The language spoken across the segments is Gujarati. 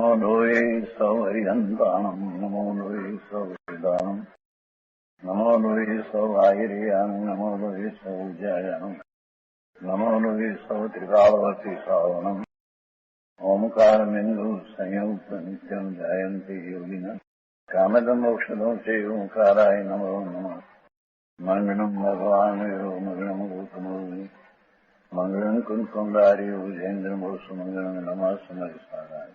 नमो लोये सौहरिहन्ताणम् नमो लोये सौहृदानम् नमो लोये सौभागिर्यानम् नमो लोये सौज्यायानम् नमो लोये सौत्रिकावती सावनम् ओंकारमिन्दु संयुक्त नित्यम् जायन्ति योगिनः कामदमोक्षदो चैव ओंकाराय नमो नमः मङ्गलम् भगवान् मङ्गलम् गौतमोऽग्नि मङ्गलम् कुन्कुण्डार्यो विजेन्द्रमो सुमङ्गलम् नमः समरिसाराय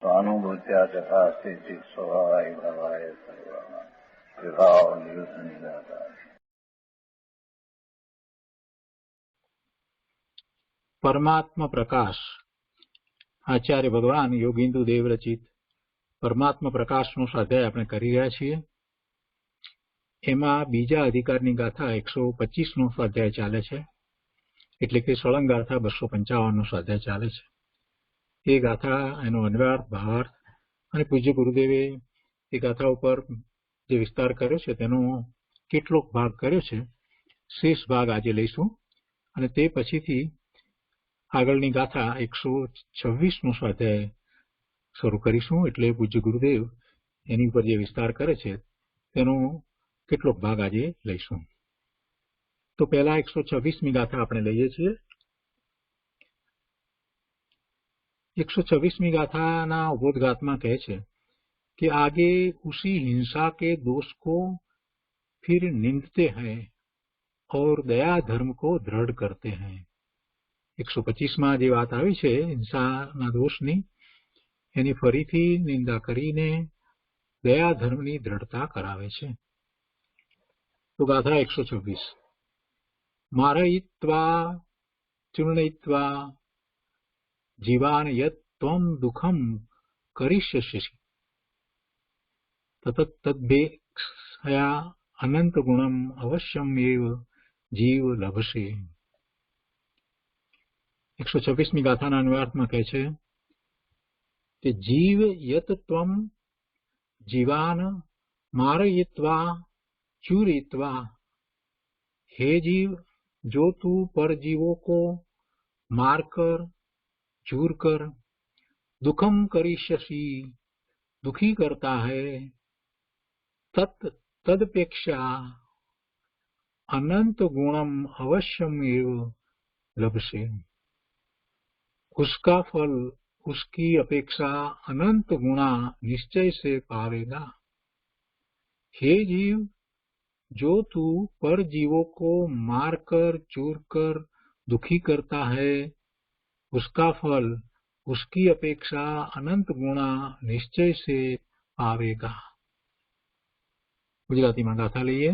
स्वानुभूत्या तथा स्थिति स्वभावाय भवाय सर्वाणाम् विभाव नियुक्त निराकार। પરમાત્મા પ્રકાશ આચાર્ય ભગવાન યોગિન્દુ દેવ રચિત પરમાત્મા પ્રકાશનો સ્વાધ્યાય આપણે કરી રહ્યા છીએ. એમાં બીજા અધિકારની ગાથા 125નો સ્વાધ્યાય ચાલે છે, એટલે કે સળંગ ગાથા 255નો સ્વાધ્યાય ચાલે છે. એ ગાથા, એનો અન્વયાર્થ, ભાવાર્થ અને પૂજ્ય ગુરુદેવે એ ગાથા ઉપર જે વિસ્તાર કર્યો છે તેનો કેટલોક ભાગ કર્યો છે. શેષ ભાગ આજે લઈશું અને તે પછીથી આગળની ગાથા 126નો સ્વાધ્યાય શરૂ કરીશું. એટલે પૂજ્ય ગુરુદેવ એની ઉપર જે વિસ્તાર કરે છે તેનો કેટલોક ભાગ આજે લઈશું. તો પહેલા 126મી ગાથા આપણે લઈએ છીએ. 126મી गाथा उपोद्घात में कहे छे कि आगे उसी हिंसा के दोष को फिर निंदते हैं और दया धर्म को दृढ़ करते हैं. 125 में जो बात आई है हिंसा दोषनी, एनी फरीथी निंदा करीने दया धर्मनी दृढ़ता करावे छे. तो गाथा 126. मारयित्वा चूर्णयित्वा जीवान यत् त्वं दुःखं करिष्यसि तत्तद्भेक्षया अनंत गुणम अवश्यम एव जीव लभसे. 126મી ગાથાના અન્વયાર્થમાં કહે છે કે જીવ યત ત્વમ જીવાન મારયિત્વા चूरयित्वा, हे जीव जो तू पर जीवों को मारकर चूर कर दुखम करिष्यसि दुखी करता है, तदपेक्षा अनंत गुणम अवश्यम एव लभसे. उसका फल उसकी अपेक्षा अनंत गुणा निश्चय से पावेगा. हे जीव जो तू पर जीवों को मारकर चूर कर दुखी करता है, उसका फल उसकी अपेक्षा अनंत गुणा निश्चय से पावेगा. गुजराती में गाथा लीए.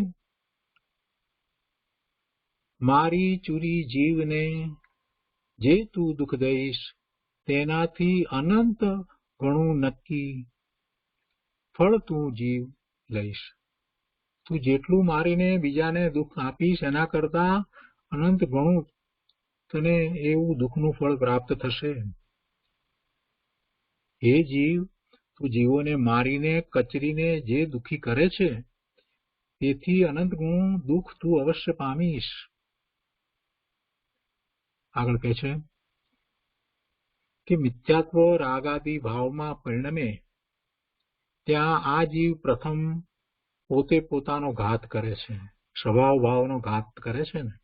मारी चूरी जीव ने जे तू दुख दईश तेनाथी अनंत घणु नक्की फल तू जीव लईश. तू जेटलू मारीने बीजाने दुख आपीश एना करता अनंत घणु तने एवं दुखनु फल प्राप्त थशे. हे जीव तू जीवोने मारीने कचरीने जे दुखी करे छे तेथी अनंत गुणु दुख तू अवश्य पामीश. आगळ कहे छे कि मिथ्यात्व रागादि भाव में परिणमे त्या आ जीव प्रथम पोते पोतानो घात करे छे. स्वभाव भावनो घात करे छे ने,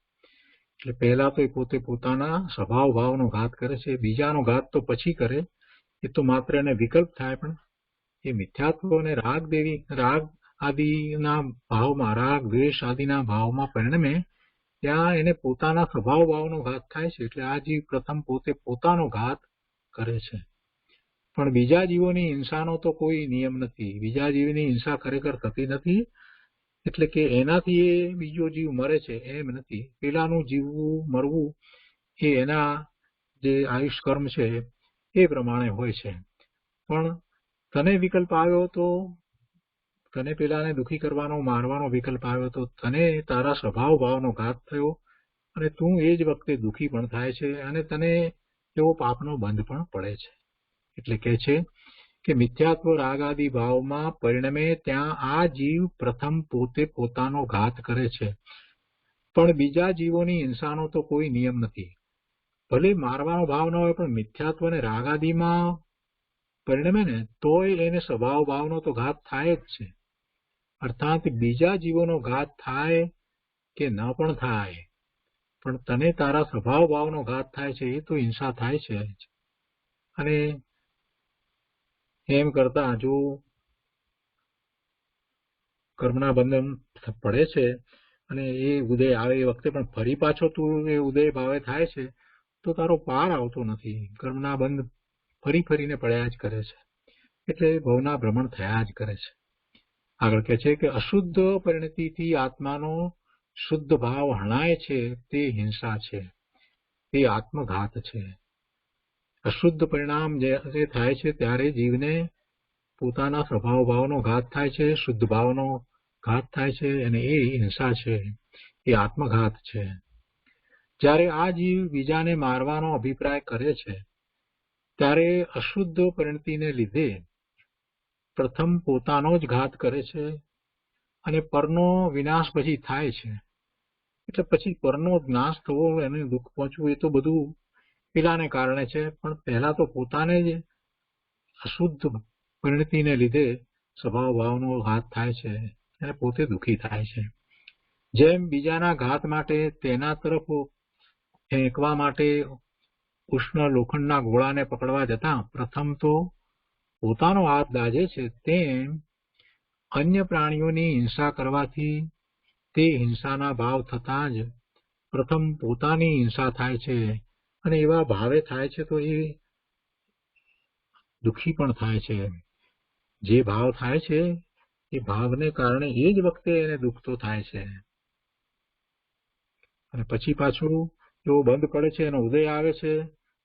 એટલે પહેલા તો પોતે પોતાના સ્વભાવ ભાવનો ઘાત કરે છે, બીજાનો ઘાત તો પછી કરે. એ તો માત્ર એને વિકલ્પ થાય, પણ એ મિથ્યાત્વ અને રાગ આદિના ભાવમાં, રાગ દ્વેષ આદિના ભાવમાં પરિણમે ત્યાં એને પોતાના સ્વભાવ ભાવનો ઘાત થાય છે. એટલે આ જીવ પ્રથમ પોતે પોતાનો ઘાત કરે છે. પણ બીજા જીવોની હિંસાનો તો કોઈ નિયમ નથી. બીજા જીવની હિંસા ખરેખર થતી નથી. એટલે કે એનાથી એ બીજો જીવ મરે છે એમ નથી. પેલાનું જીવવું મરવું એ એના જે આયુષ કર્મ છે એ પ્રમાણે હોય છે. પણ તને વિકલ્પ આવ્યો તો, તને પેલાને દુખી કરવાનો, મારવાનો વિકલ્પ આવ્યો તો તને તારા સ્વભાવ ભાવનો ઘાત થયો અને તું એ જ વખતે દુખી પણ થાય છે અને તને એવો પાપનો બંધ પણ પડે છે. એટલે કહે છે કે મિથ્યાત્વ રાગાદિ ભાવમાં પરિણમે ત્યાં આ જીવ પ્રથમ પોતે પોતાનો ઘાત કરે છે. પણ બીજા જીવોની હિંસાનો તો કોઈ નિયમ નથી. ભલે મારવાનો ભાવ ન હોય, પણ મિથ્યાત્વ અને રાગાદિમાં પરિણમે ને તોય એને સ્વભાવ ભાવનો તો ઘાત થાય જ છે. અર્થાત બીજા જીવોનો ઘાત થાય કે ન પણ થાય, પણ તને તારા સ્વભાવ ભાવનો ઘાત થાય છે એ તો હિંસા થાય છે. અને એમ કરતા જો કર્મના બંધન પડે છે અને એ ઉદય આવે એ વખતે પણ ફરી પાછો તું એ ઉદય ભાવે થાય છે તો તારો પાર આવતો નથી. કર્મના બંધ ફરી ફરીને પડ્યા જ કરે છે, એટલે ભવના ભ્રમણ થયા જ કરે છે. આગળ કહે છે કે અશુદ્ધ પરિણતિથી આત્માનો શુદ્ધ ભાવ હણાય છે તે હિંસા છે, તે આત્મઘાત છે. અશુદ્ધ પરિણામ જે થાય છે ત્યારે જીવને પોતાના સ્વભાવ ભાવનો ઘાત થાય છે, શુદ્ધ ભાવનો ઘાત થાય છે, અને એ હિંસા છે, એ આત્મઘાત છે. જ્યારે આ જીવ બીજાને મારવાનો અભિપ્રાય કરે છે ત્યારે અશુદ્ધ પરિણતિને લીધે પ્રથમ પોતાનો જ ઘાત કરે છે અને પરનો વિનાશ પછી થાય છે. એટલે પછી પરનો નાશ થવો, એને દુઃખ પહોંચવું, એ તો બધું પેલાને કારણે છે, પણ પહેલા તો પોતાને જ અશુદ્ધ પરિણતિને લીધે સ્વભાવ ભાવનો ઘાત થાય છે અને પોતે દુઃખી થાય છે. જેમ બીજાના ઘાત માટે તેના તરફ ફેંકવા માટે ઉષ્ણ લોખંડના ગોળાને પકડવા જતા પ્રથમ તો પોતાનો હાથ દાજે છે, તેમ અન્ય પ્રાણીઓની હિંસા કરવાથી તે હિંસાના ભાવ થતાં જ પ્રથમ પોતાની હિંસા થાય છે, અને એવા ભાવે થાય છે તો એ દુઃખી પણ થાય છે. જે ભાવ થાય છે એ ભાવને કારણે એ જ વખતે એને દુઃખ તો થાય છે. અને પછી પાછું એવો બંધ પડે છે, એનો ઉદય આવે છે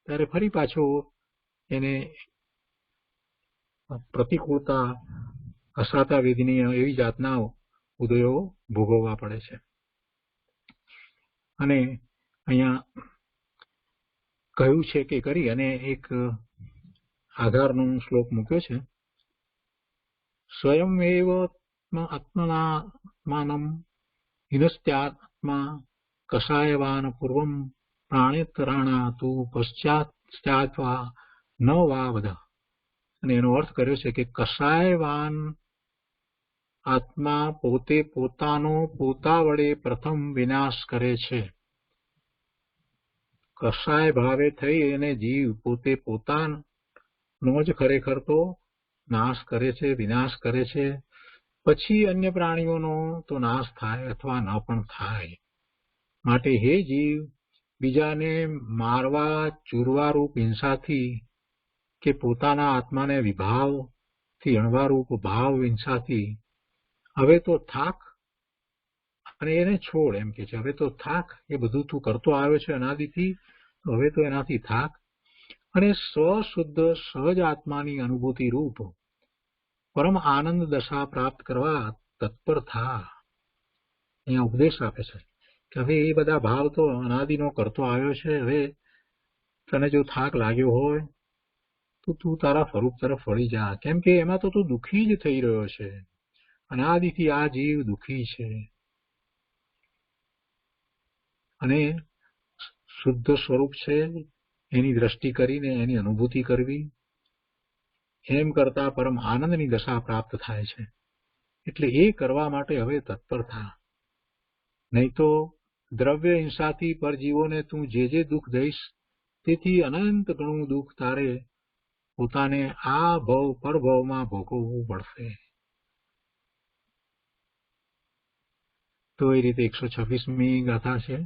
ત્યારે ફરી પાછો એને પ્રતિકૂળતા, અસાતા વેદનીય એવી જાતના ઉદયો ભોગવવા પડે છે. અને અહીંયા કહ્યું છે કે કરી અને એક આધારનો શ્લોક મૂક્યો છે. સ્વયં એવ આત્મનાત્માનમ હિનસ્ત્યાત્મા કષાયવાન પૂર્વમ પ્રાણેતરાણા તુ પશ્ચાત ત્યાત્વા ન વા વદ. અને એનો અર્થ કર્યો છે કે કષાયવાન આત્મા પોતે પોતાનો પોતા વડે પ્રથમ વિનાશ કરે છે. કષાય ભાવે થઈ એને જીવ પોતે પોતાનો જ ખરેખર તો નાશ કરે છે, વિનાશ કરે છે. પછી અન્ય પ્રાણીઓનો તો નાશ થાય અથવા ન પણ થાય. માટે હે જીવ, બીજાને મારવા ચૂરવા રૂપ હિંસાથી કે પોતાના આત્માને વિભાવથી અણવારૂપ ભાવ હિંસાથી હવે તો થાક અને એને છોડ. એમ કે છે હવે તો થાક, એ બધું તું કરતો આવ્યો છે અનાદિથી, હવે તો એનાથી થાક અને સ્વશુદ્ધ સહજ આત્માની અનુભૂતિ રૂપ પરમ આનંદ દશા પ્રાપ્ત કરવા તત્પર થા. અહીંયા ઉપદેશ આપે છે કે હવે એ બધા ભાવ તો અનાદિનો કરતો આવ્યો છે, હવે તને જો થાક લાગ્યો હોય તો તું તારા સ્વરૂપ તરફ વળી જા. કેમ કે એમાં તો તું દુઃખી જ થઈ રહ્યો છે. અનાદિથી આ જીવ દુઃખી છે અને શુદ્ધ સ્વરૂપ છે એની દ્રષ્ટિ કરીને એની અનુભૂતિ કરવી, એમ કરતા પરમ આનંદની દશા પ્રાપ્ત થાય છે. એટલે એ કરવા માટે હવે તત્પર થા. નહીં તો દ્રવ્ય હિંસાથી પરજીવોને તું જે જે દુઃખ દઈશ તેથી અનંત ઘણું દુઃખ તારે પોતાને આ ભવ પરભવમાં ભોગવવું પડશે. તો એ રીતે 126મી ગાથા છે.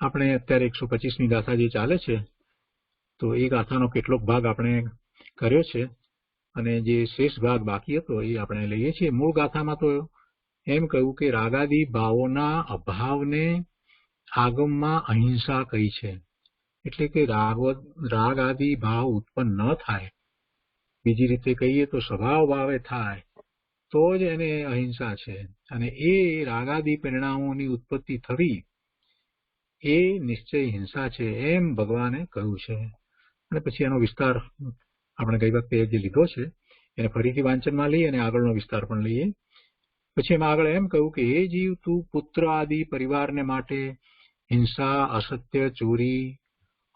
આપણે અત્યારે 125મી ગાથા જે ચાલે છે, તો એ ગાથાનો કેટલોક ભાગ આપણે કર્યો છે અને જે શેષ ભાગ બાકી હતો એ આપણે લઈએ છીએ. મૂળ ગાથામાં તો એમ કહ્યું કે રાગાદી ભાવોના અભાવને આગમમાં અહિંસા કહી છે. એટલે કે રાગ આદિ ભાવ ઉત્પન્ન ન થાય, બીજી રીતે કહીએ તો સ્વભાવ ભાવે થાય તો જ એને અહિંસા છે. અને એ રાગાદી પરિણામોની ઉત્પત્તિ થવી એ નિશ્ચય હિંસા છે, એમ ભગવાને કહ્યું છે. અને પછી એનો વિસ્તાર આપણે ગઈ વખતે જે લીધો છે એને ફરીથી વાંચનમાં લઈએ અને આગળનો વિસ્તાર પણ લઈએ. પછી એમાં આગળ એમ કહ્યું કે હે જીવ, તું પુત્ર આદિ પરિવારને માટે હિંસા, અસત્ય, ચોરી,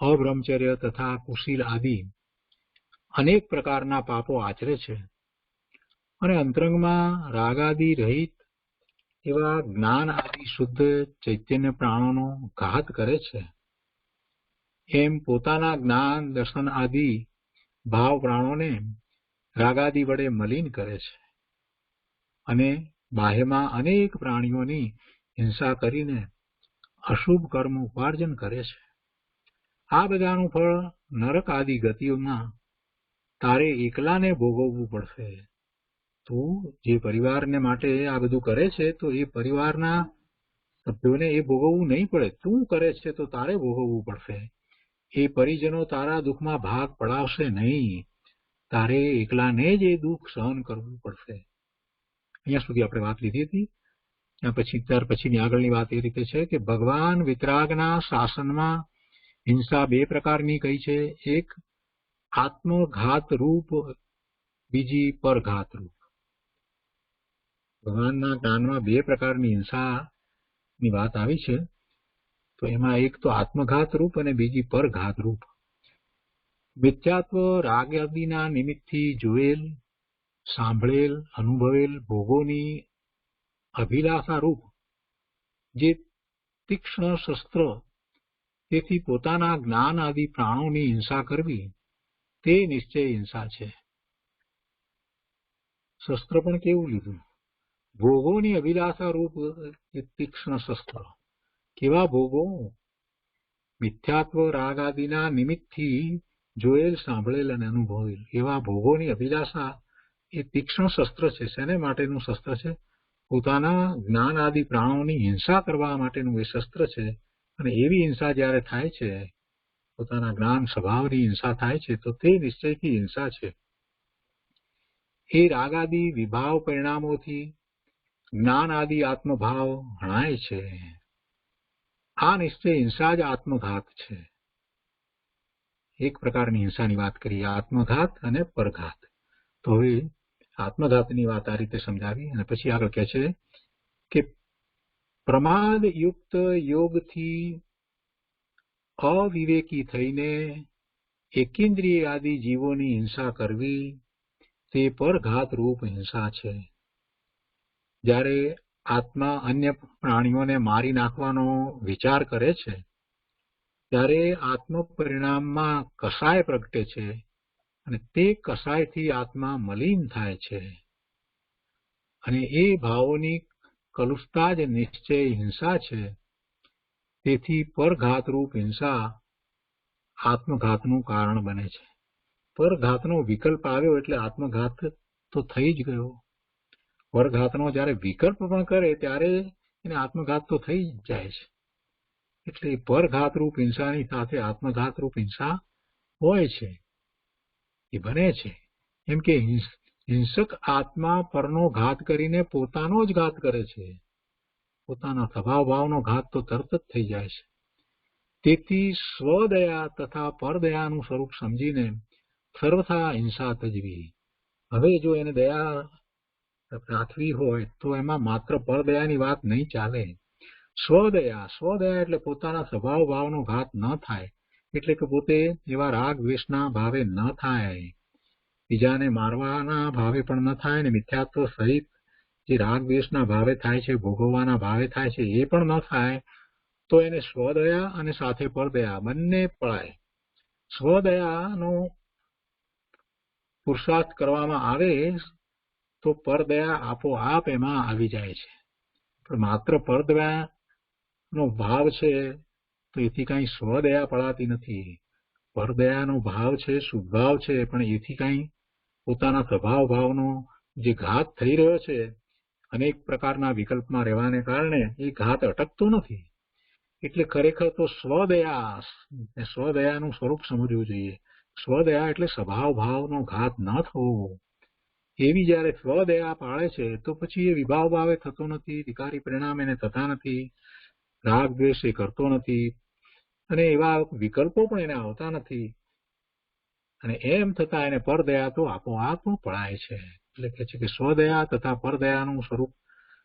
અબ્રહ્મચર્ય તથા કુશીલ આદિ અનેક પ્રકારના પાપો આચરે છે અને અંતરંગમાં રાગાદિ રહિત એવા જ્ઞાન આદિ શુદ્ધ ચૈતન્ય પ્રાણોનો ઘાત કરે છે, એમ પોતાના જ્ઞાન દર્શન આદિ ભાવ પ્રાણોને રાગાદિ વડે મલિન કરે છે અને બાહ્યમાં અનેક પ્રાણીઓની હિંસા કરીને અશુભ કર્મ ઉપાર્જન કરે છે. આ બધાનું ફળ નરક આદિ ગતિઓમાં તારે એકલાને ભોગવવું પડશે. તું જે પરિવારને માટે આ બધું કરે છે તો એ પરિવારના સભ્યોને એ ભોગવવું નહીં પડે. તું કરે છે તો તારે ભોગવવું પડશે. એ પરિજનો તારા દુઃખમાં ભાગ પડાવશે નહીં. તારે એકલાને જ એ દુઃખ સહન કરવું પડશે. અહીંયા સુધી આપણે વાત લીધી હતી. ત્યાર પછીની આગળની વાત એ રીતે છે કે ભગવાન વિતરાગના શાસનમાં હિંસા બે પ્રકારની કહી છે. એક આત્મઘાત રૂપ, બીજી પરઘાત રૂપ. ભગવાનના જ્ઞાનમાં બે પ્રકારની હિંસાની વાત આવી છે. તો એમાં એક તો આત્મઘાત રૂપ અને બીજી પરઘાત રૂપ. મિથ્યાત્વ રાગ આદિના નિમિત્તથી જોયેલ, સાંભળેલ, અનુભવેલ ભોગોની અભિલાષા રૂપ જે તીક્ષ્ણ શસ્ત્ર, તેથી પોતાના જ્ઞાન આદિ પ્રાણોની હિંસા કરવી તે નિશ્ચય હિંસા છે. શસ્ત્ર પણ કેવું લીધું? ભોગોની અભિલાષા રૂપ એ તીક્ષ્ણ શસ્ત્ર. કેવા ભોગો? મિથ્યાત્વ રાગ આદિના નિમિત્તથી જોયેલ, સાંભળેલ અને અનુભવેલ એવા ભોગોની અભિલાષા એ તીક્ષ્ણ શસ્ત્ર છે. શેને માટેનું શસ્ત્ર છે? પોતાના જ્ઞાન આદિ પ્રાણોની હિંસા કરવા માટેનું એ શસ્ત્ર છે. અને એવી હિંસા જ્યારે થાય છે, પોતાના જ્ઞાન સ્વભાવની હિંસા થાય છે, તો તે નિશ્ચયથી હિંસા છે. એ રાગ આદિ વિભાવ પરિણામોથી જ્ઞાન આદિ આત્મભાવ હણાય છે. આ નિશ્ચય હિંસા જ આત્મઘાત છે. એક પ્રકારની હિંસાની વાત કરીએ, આત્મઘાત અને પરઘાત. તો હવે આત્મઘાતની વાત આ રીતે સમજાવી અને પછી આગળ કહે છે કે પ્રમાદ યુક્ત યોગથી અવિવેકી થઈને એકેન્દ્રિય આદિ જીવોની હિંસા કરવી તે પરઘાત રૂપ હિંસા છે. જ્યારે આત્મા અન્ય પ્રાણીઓને મારી નાખવાનો વિચાર કરે છે ત્યારે આત્મ પરિણામમાં કસાય પ્રગટે છે અને તે કસાયથી આત્મા મલિન થાય છે અને એ ભાવોની કલુષતા જ નિશ્ચય હિંસા છે. તેથી પરઘાતરૂપ હિંસા આત્મઘાતનું કારણ બને છે. પરઘાતનો વિકલ્પ આવ્યો એટલે આત્મઘાત તો થઈ જ ગયો. પરઘાતનો જ્યારે વિકલ્પ પણ કરે ત્યારે એને આત્મઘાત તો થઈ જ જાય છે. એટલે પરઘાતરૂપ હિંસાની સાથે આત્મઘાતરૂપ હિંસા હોય છે, એ બને છે. એમ કે હિંસક આત્મા પરનો ઘાત કરીને પોતાનો જ ઘાત કરે છે. પોતાના સ્વભાવ ભાવનો ઘાત તો તરત જ થઈ જાય છે. તેથી સ્વદયા તથા પરદયાનું સ્વરૂપ સમજીને સર્વથા હિંસા તજવી. હવે જો એને દયા રાખવી હોય તો એમાં માત્ર પરદયાની વાત નહીં ચાલે. સ્વદયા એટલે પોતાના સ્વભાવ ભાવનો ઘાત ન થાય, એટલે કે પોતે એવા રાગ દ્વેષના ભાવે ન થાય, બીજાને મારવાના ભાવે પણ ન થાય, ને મિથ્યાત્વ સહિત જે રાગ દ્વેષના ભાવે થાય છે, ભોગવવાના ભાવે થાય છે, એ પણ ન થાય. તો એને સ્વદયા અને સાથે પરદયા બંને પળાય. સ્વદયાનો પુરુષાર્થ કરવામાં આવે તો પરદયા આપોઆપ એમાં આવી જાય છે. પણ માત્ર પરદયાનો ભાવ છે તો એથી કઈ સ્વદયા પડાતી નથી. પરદયાનો ભાવ છે, શુદ્ધભાવ છે, પણ એથી કઈ પોતાના સ્વભાવ ભાવનો જે ઘાત થઈ રહ્યો છે અનેક પ્રકારના વિકલ્પમાં રહેવાને કારણે એ ઘાત અટકતો નથી. એટલે ખરેખર તો સ્વદયાનું સ્વરૂપ સમજવું જોઈએ. સ્વદયા એટલે સ્વભાવ ભાવનો ઘાત ન થવો. એવી જયારે સ્વદયા પાળે છે તો પછી એ વિભાવ ભાવે થતો નથી, વિકારી પરિણામ એને થતા નથી, રાગ દ્વેષ એ કરતો નથી અને એવા વિકલ્પો પણ એને આવતા નથી. અને એમ થતા એને પરદયા તો આપોઆપ પળાય છે. એટલે કે છે કે સ્વદયા તથા પરદયાનું સ્વરૂપ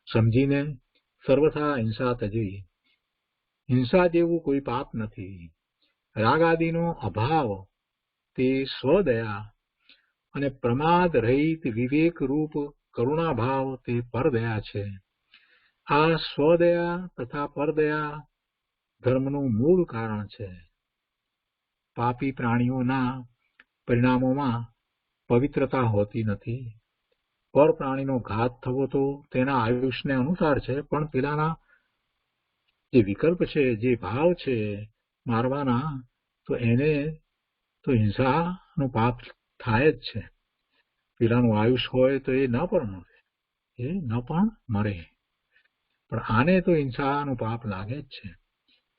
સમજીને સર્વથા હિંસા તજવી. હિંસા જેવું કોઈ પાપ નથી. રાગ આદિનો અભાવ તે સ્વદયા અને પ્રમાદ રહિત વિવેક રૂપ કરુણા ભાવ તે પરદયા છે. આ સ્વદયા તથા પરદયા ધર્મનું મૂળ કારણ છે. પાપી પ્રાણીઓના પરિણામોમાં પવિત્રતા હોતી નથી. પર પ્રાણીનો ઘાત થવો તો તેના આયુષ્યને અનુસાર છે, પણ પેલાના જે વિકલ્પ છે, જે ભાવ છે મારવાના, તો એને તો હિંસાનું પાપ થાય જ છે. પેલાનું આયુષ્ય હોય તો એ ન પણ મરે, પણ આને તો હિંસાનું પાપ લાગે જ છે.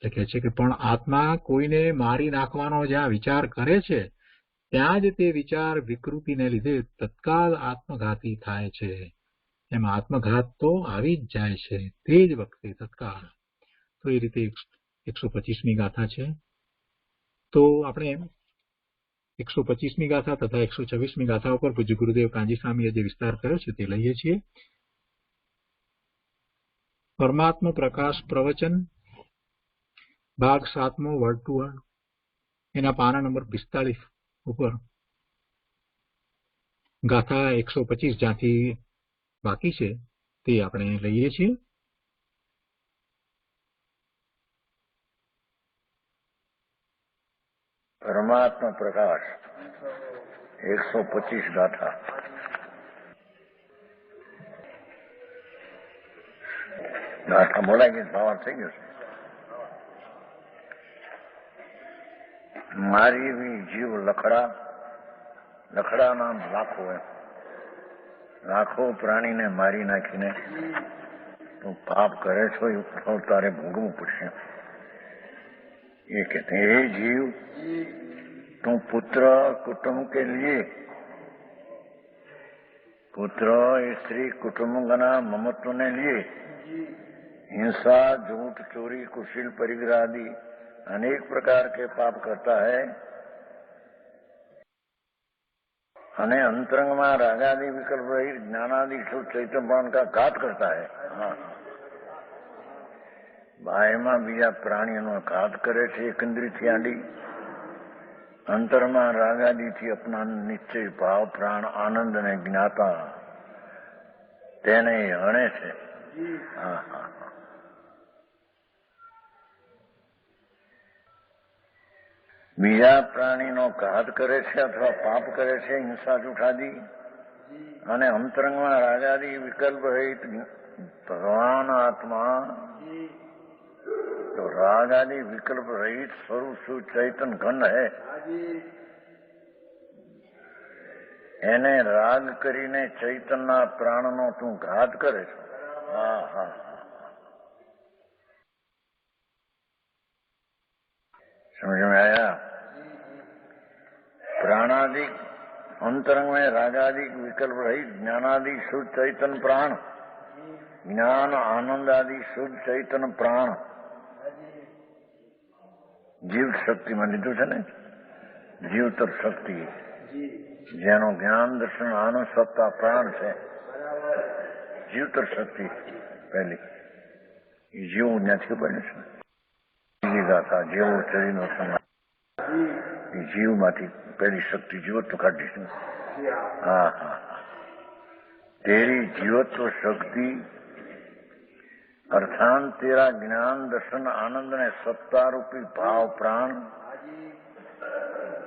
એટલે કહે છે કે પણ આત્મા કોઈને મારી નાખવાનો જ્યાં વિચાર કરે છે ત્યાં જ તે વિચાર વિકૃતિને લીધે તત્કાલ આત્મઘાતી થાય છે. એમાં આત્મઘાત તો આવી જ જાય છે તે જ વખતે તત્કાલ. તો એ રીતે 125મી ગાથા છે. તો આપણે 125મી ગાથા તથા 126મી ગાથા ઉપર પૂજ્ય ગુરુદેવ કાંજી સ્વામીએ જે વિસ્તાર કર્યો છે તે લઈએ છીએ. પરમાત્મા પ્રકાશ પ્રવચન ભાગ 7મો વર્ડ ટુ વર્ડ, એના પાના નંબર 45 ઉપર ગાથા 125 જ્યાંથી બાકી છે તે આપણે લઈએ છીએ. परमात्मा प्रकाश 125 गाथा. गाथा बोलाएंगे भाव થઈ ગયો છે. મારી भी जीव લખડાના લાખો પ્રાણીને મારી નાખીને તું પાપ કરે છો એ ફળ તારે ભોગવવું પડશે. ये कहते हैं, हे जीव, तुम पुत्र कुटुंब के लिए, पुत्र स्त्री कुटुंबना ममत्व ने लिए हिंसा, झूठ, चोरी, कुशील, परिग्रह आदि अनेक प्रकार के पाप करता है અને અંતરંગમાં રાગાદि વિકલ્પ રહિત જ્ઞાનાદि શુદ્ધ ચૈતન્ય का घात करता है. हाँ, બાહ્યમાં બીજા પ્રાણીઓનો ઘાત કરે છે એકંદરીથી આંડી, અંતરમાં રાગાદિથી અપના નિશ્ચય ભાવ પ્રાણ આનંદ અને જ્ઞાતા તેને હણે છે. બીજા પ્રાણીનો ઘાત કરે છે અથવા પાપ કરે છે હિંસા જૂઠાદી, અને અંતરંગમાં રાગાદિ વિકલ્પ રહિત ભગવાન આત્મા तो राग आदि विकल्प रहित स्वरूप शुद्ध चैतन घन है. એને રાગ કરીને ચૈતનના પ્રાણનો તું ઘાત કરે છે. समझ में आया? प्राणादिक अंतरंग में रागादिक विकल्प रहित ज्ञानादि शुद्ध चैतन प्राण, ज्ञान आनंद आदि शुद्ध चैतन प्राण જીવ શક્તિમાં લીધું છે ને, જીવતર શક્તિ જેનો જ્ઞાન દર્શન આનંદ સત્તા પ્રાણ છે, જીવતર શક્તિ પહેલી એ જીવ ત્યાંથી બને છે. બીજી ગાથા જેવો શરીરનો સમાન એ જીવમાંથી પહેલી શક્તિ જીવત્વ કાઢીશું. હા, તેરી જીવત્વ શક્તિ अर्थात तेरा ज्ञान दर्शन आनंद ने सत्ता रूपी भाव प्राण,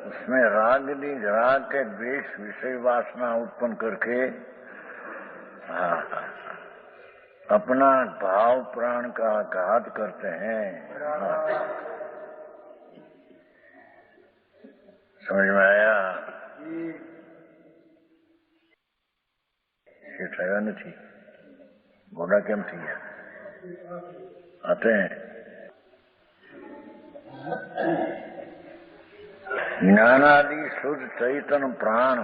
उसमें राग के द्वेष विषय वासना उत्पन्न करके अपना भाव प्राण का घात करते हैं. समझ में आया? ये ठहरा नहीं, मोड़ा केम थी गया आते हैं. ज्ञानादि शुद्ध चैतन प्राण,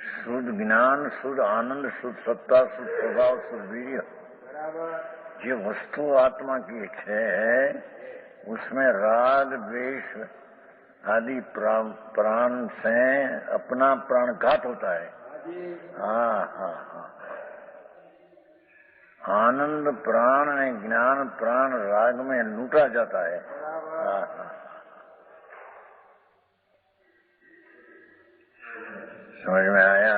शुद्ध ज्ञान, शुद्ध आनंद, शुद्ध सत्ता, शुद्ध स्वभाव, शुद्ध वीर्य, ये वस्तु आत्मा की है, उसमें राग द्वेष आदि प्राण से अपना प्राण घात होता है. हाँ, आनंद प्राण ने ज्ञान प्राण राग में लूटा जाता है. समझ में आया?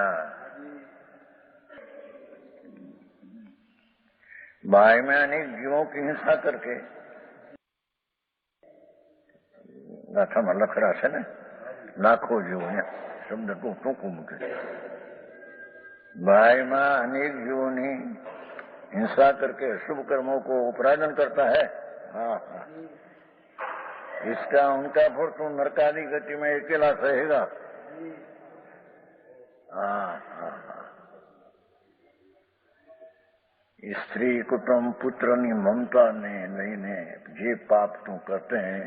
बाहर में अनेक जीवों की हिंसा करके ગાથામાં લખડા છે ને, લાખો જીવો શબ્દ ટૂંકું મૂકે છે. बाहर अनेक जीवों ने हिंसा करके शुभ कर्मों को अपराधन करता है. हाँ हाँ, इसका उनका फल तो नरकादी गति में अकेला सहेगा. हाँ हाँ हाँ. स्त्री कुटुंब पुत्र ની મમતા ને લઈને જે પાપ તું કરते हैं,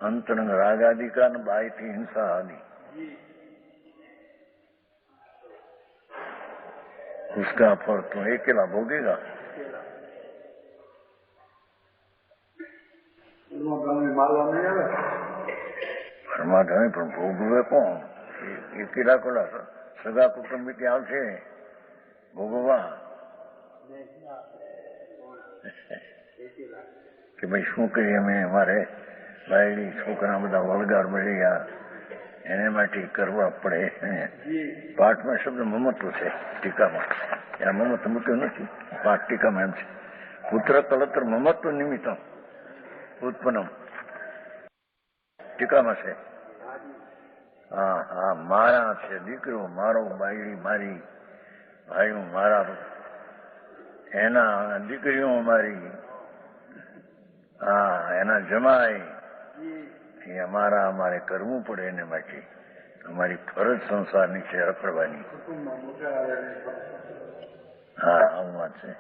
अंतरंग रागादि का न बाई थी हिंसा आदि, उसका फल तू अकेला भोगेगा. પરમાત્મા પણ ભોગવે કોણ? એકેલા કોલા સગા કુટુંબી કે આવશે ભોગવવા કે ભાઈ શું કરીએ, અમે અમારે બાયડી છોકરા બધા વળગાર મળી ગયા, એને માટે કરવા પડે. પાઠમાં શબ્દ મમત્વ છે, ટીકામાં ત્યાં મમત્વ મૂક્યું નથી. પાઠ ટીકામાં એમ છે, પુત્ર કલત્ર મમત્વ નિમિત્તમ ઉત્પન્નમ. ટીકામાં છે. હા હા, મારા છે દીકરો મારો, બાયડી મારી, ભાઈઓ મારા, એના દીકરીઓ મારી, હા એના જમાઈ, એ અમારા અમારે કરવું પડે. એને માટે અમારી ફરજ સંસારની છે, રખડવાની. હા આવું વાત છે.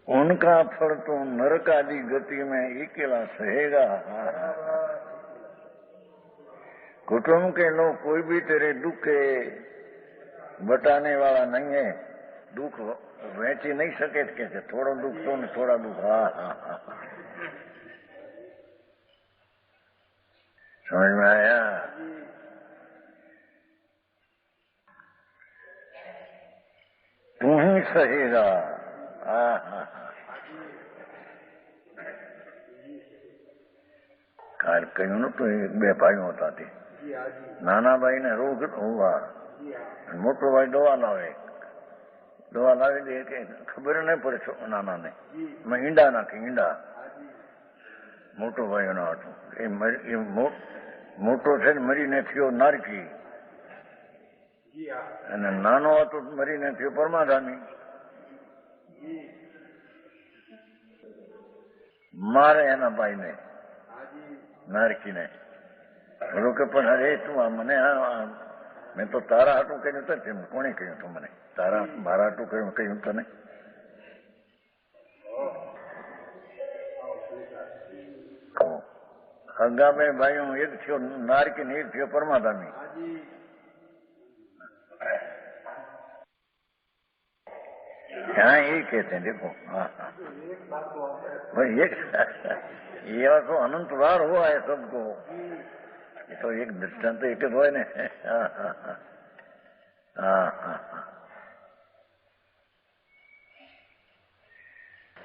उनका फल तो नरक आदि गति में अकेला सहेगा. कुटुंब के लोग कोई भी तेरे दुख के बटाने वाला नहीं है. दुख वहची नहीं सके के थोड़ा दुख तो ने थोड़ा दुख. हाँ हाँ हाँ, समझ में आया? तू ही सहेगा. हाँ हाँ हाँ. કાલ કહ્યું નતું, બે ભાઈઓ હતા તે, નાના ભાઈને રોગ હોવા, મોટો ભાઈ દવા લાવે, દવા લાવી દે કે ખબર નહીં પડે નાનાને, ઈંડા નાખે, ઈંડા મોટો ભાઈ એનો હતો. એ મોટો છે ને મરીને થયો નારકી, અને નાનો હતો મરીને થયો પરમાધામી. મારે એના ભાઈને નારકીને બોલો કે પણ અરે તું મને મેં તો તારા હાટું કર્યું હતું. કોણે કહ્યું તું મને? તારા મારા હાટું કહ્યું તને? હગા બે ભાઈઓ, એક થયો નારકી ને એક થયો પરમાધામી. हाँ यही कहते हैं. देखो हाँ हाँ भाई, एक ये तो अनंत बार हुआ है सबको. ये तो एक दृष्टांत एक हुआ है. हाँ हाँ हाँ हाँ हाँ हाँ.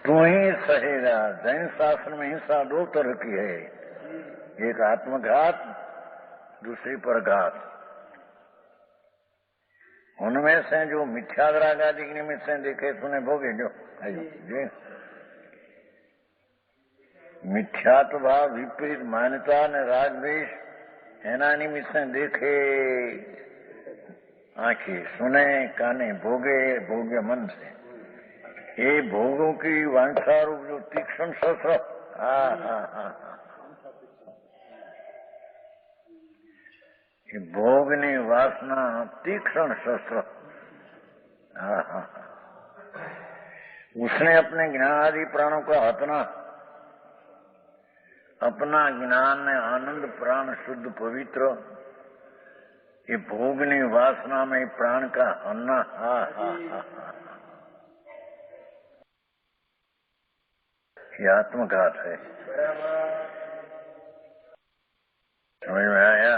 तू ही सहेगा. जैन शास्त्र में हिंसा दो तरह की है, एक आत्मघात, दूसरी परघात. उनमें से जो मिथ्याग्राग आदि निमित्त से देखे तूने भोगे जो मिथ्यात्व भाव, विपरीत मान्यता ने राग द्वेष, एना निमित्त से देखे आंखें, सुने काने, भोगे भोग्य मन से. ये भोगों की वांछा रूप जो तीक्ष्ण शस्त्र. हाँ हाँ हाँ हाँ, भोगनी वासना तीक्ष्ण शस्त्र. हाँ हाँ, उसने अपने ज्ञान आदि प्राणों का हतना, अपना ज्ञान ने आनंद प्राण शुद्ध पवित्र, ये भोगनी वासना में प्राण का हनना. हाँ हाँ हाँ हाँ, ये आत्मघात है. समझ में आया?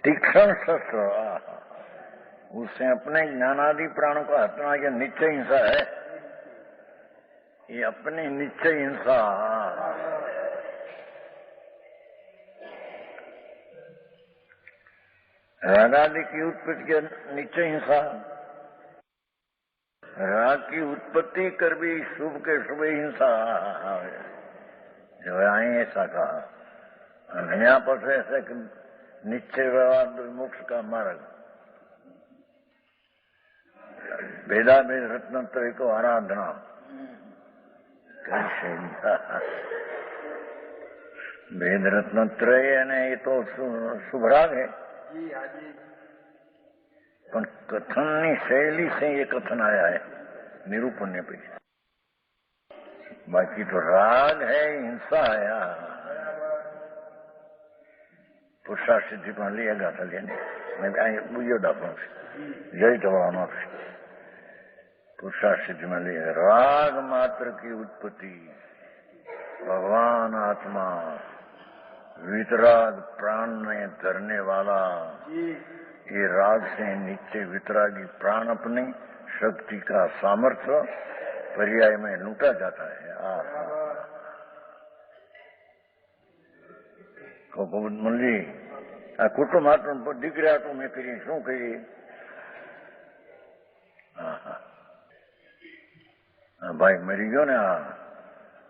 तीक्ष्ण शस्त्र, उससे अपने ज्ञानादि प्राणों का हत्या के निश्चय हिंसा है. ये अपनी निश्चय हिंसा। रागादि की उत्पत्ति के निश्चय हिंसा। राग की उत्पत्ति कर भी शुभ के शुभ हिंसा जो आए ऐसा कहा। यहाँ पर ऐसे निश्चय व्यवहार मोक्ष का मार्ग। भेदा भेद रत्नत्रय को आराधना कैसे भेद रत्नत्रय ने ये तो शुभराग है, पर कथन शैली से ये कथन आया है निरूपण पे। बाकी तो राग है, हिंसा है। पुरुषार्थ सिद्धि પણ लिएगा था लेने बुझो डापो जय जवानों से पुरुषार्थ सिद्धि में लिएगा। राग मात्र की उत्पत्ति भगवान आत्मा वितराग प्राण में धरने वाला। ये राग से नीचे वितरागी प्राण अपनी शक्ति का सामर्थ्य पर्याय में लूटा जाता है। મલ્લી આ કુટુંબ આટલું દીકરી આટલું મેં કરી શું કરી? ભાઈ મરી ગયો ને આ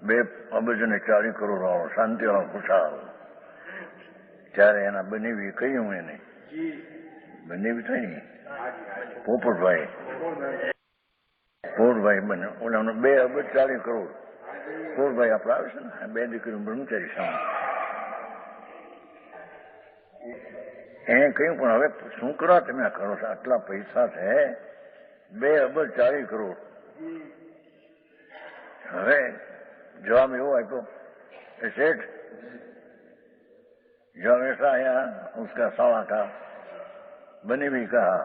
2 અબજ ને 40 કરોડ વાળો શાંતિ વાળો ખુશાલ, ત્યારે એના બનેવી કહ્યું એને બનેવી થઈ પોપટભાઈ બને ઓલા 2 અબજ 40 કરોડ પોપટભાઈ આપડે આવે છે ને 2 દીકરીનું બ્રહ્મચારી સામે એને કહ્યું પણ હવે શું કરવા તમે કરો છો? આટલા પૈસા છે 2 અબજ 40 કરોડ। હવે जवाब वो है तो सेठ जब ऐसा आया उसका सवा का बने भी कहा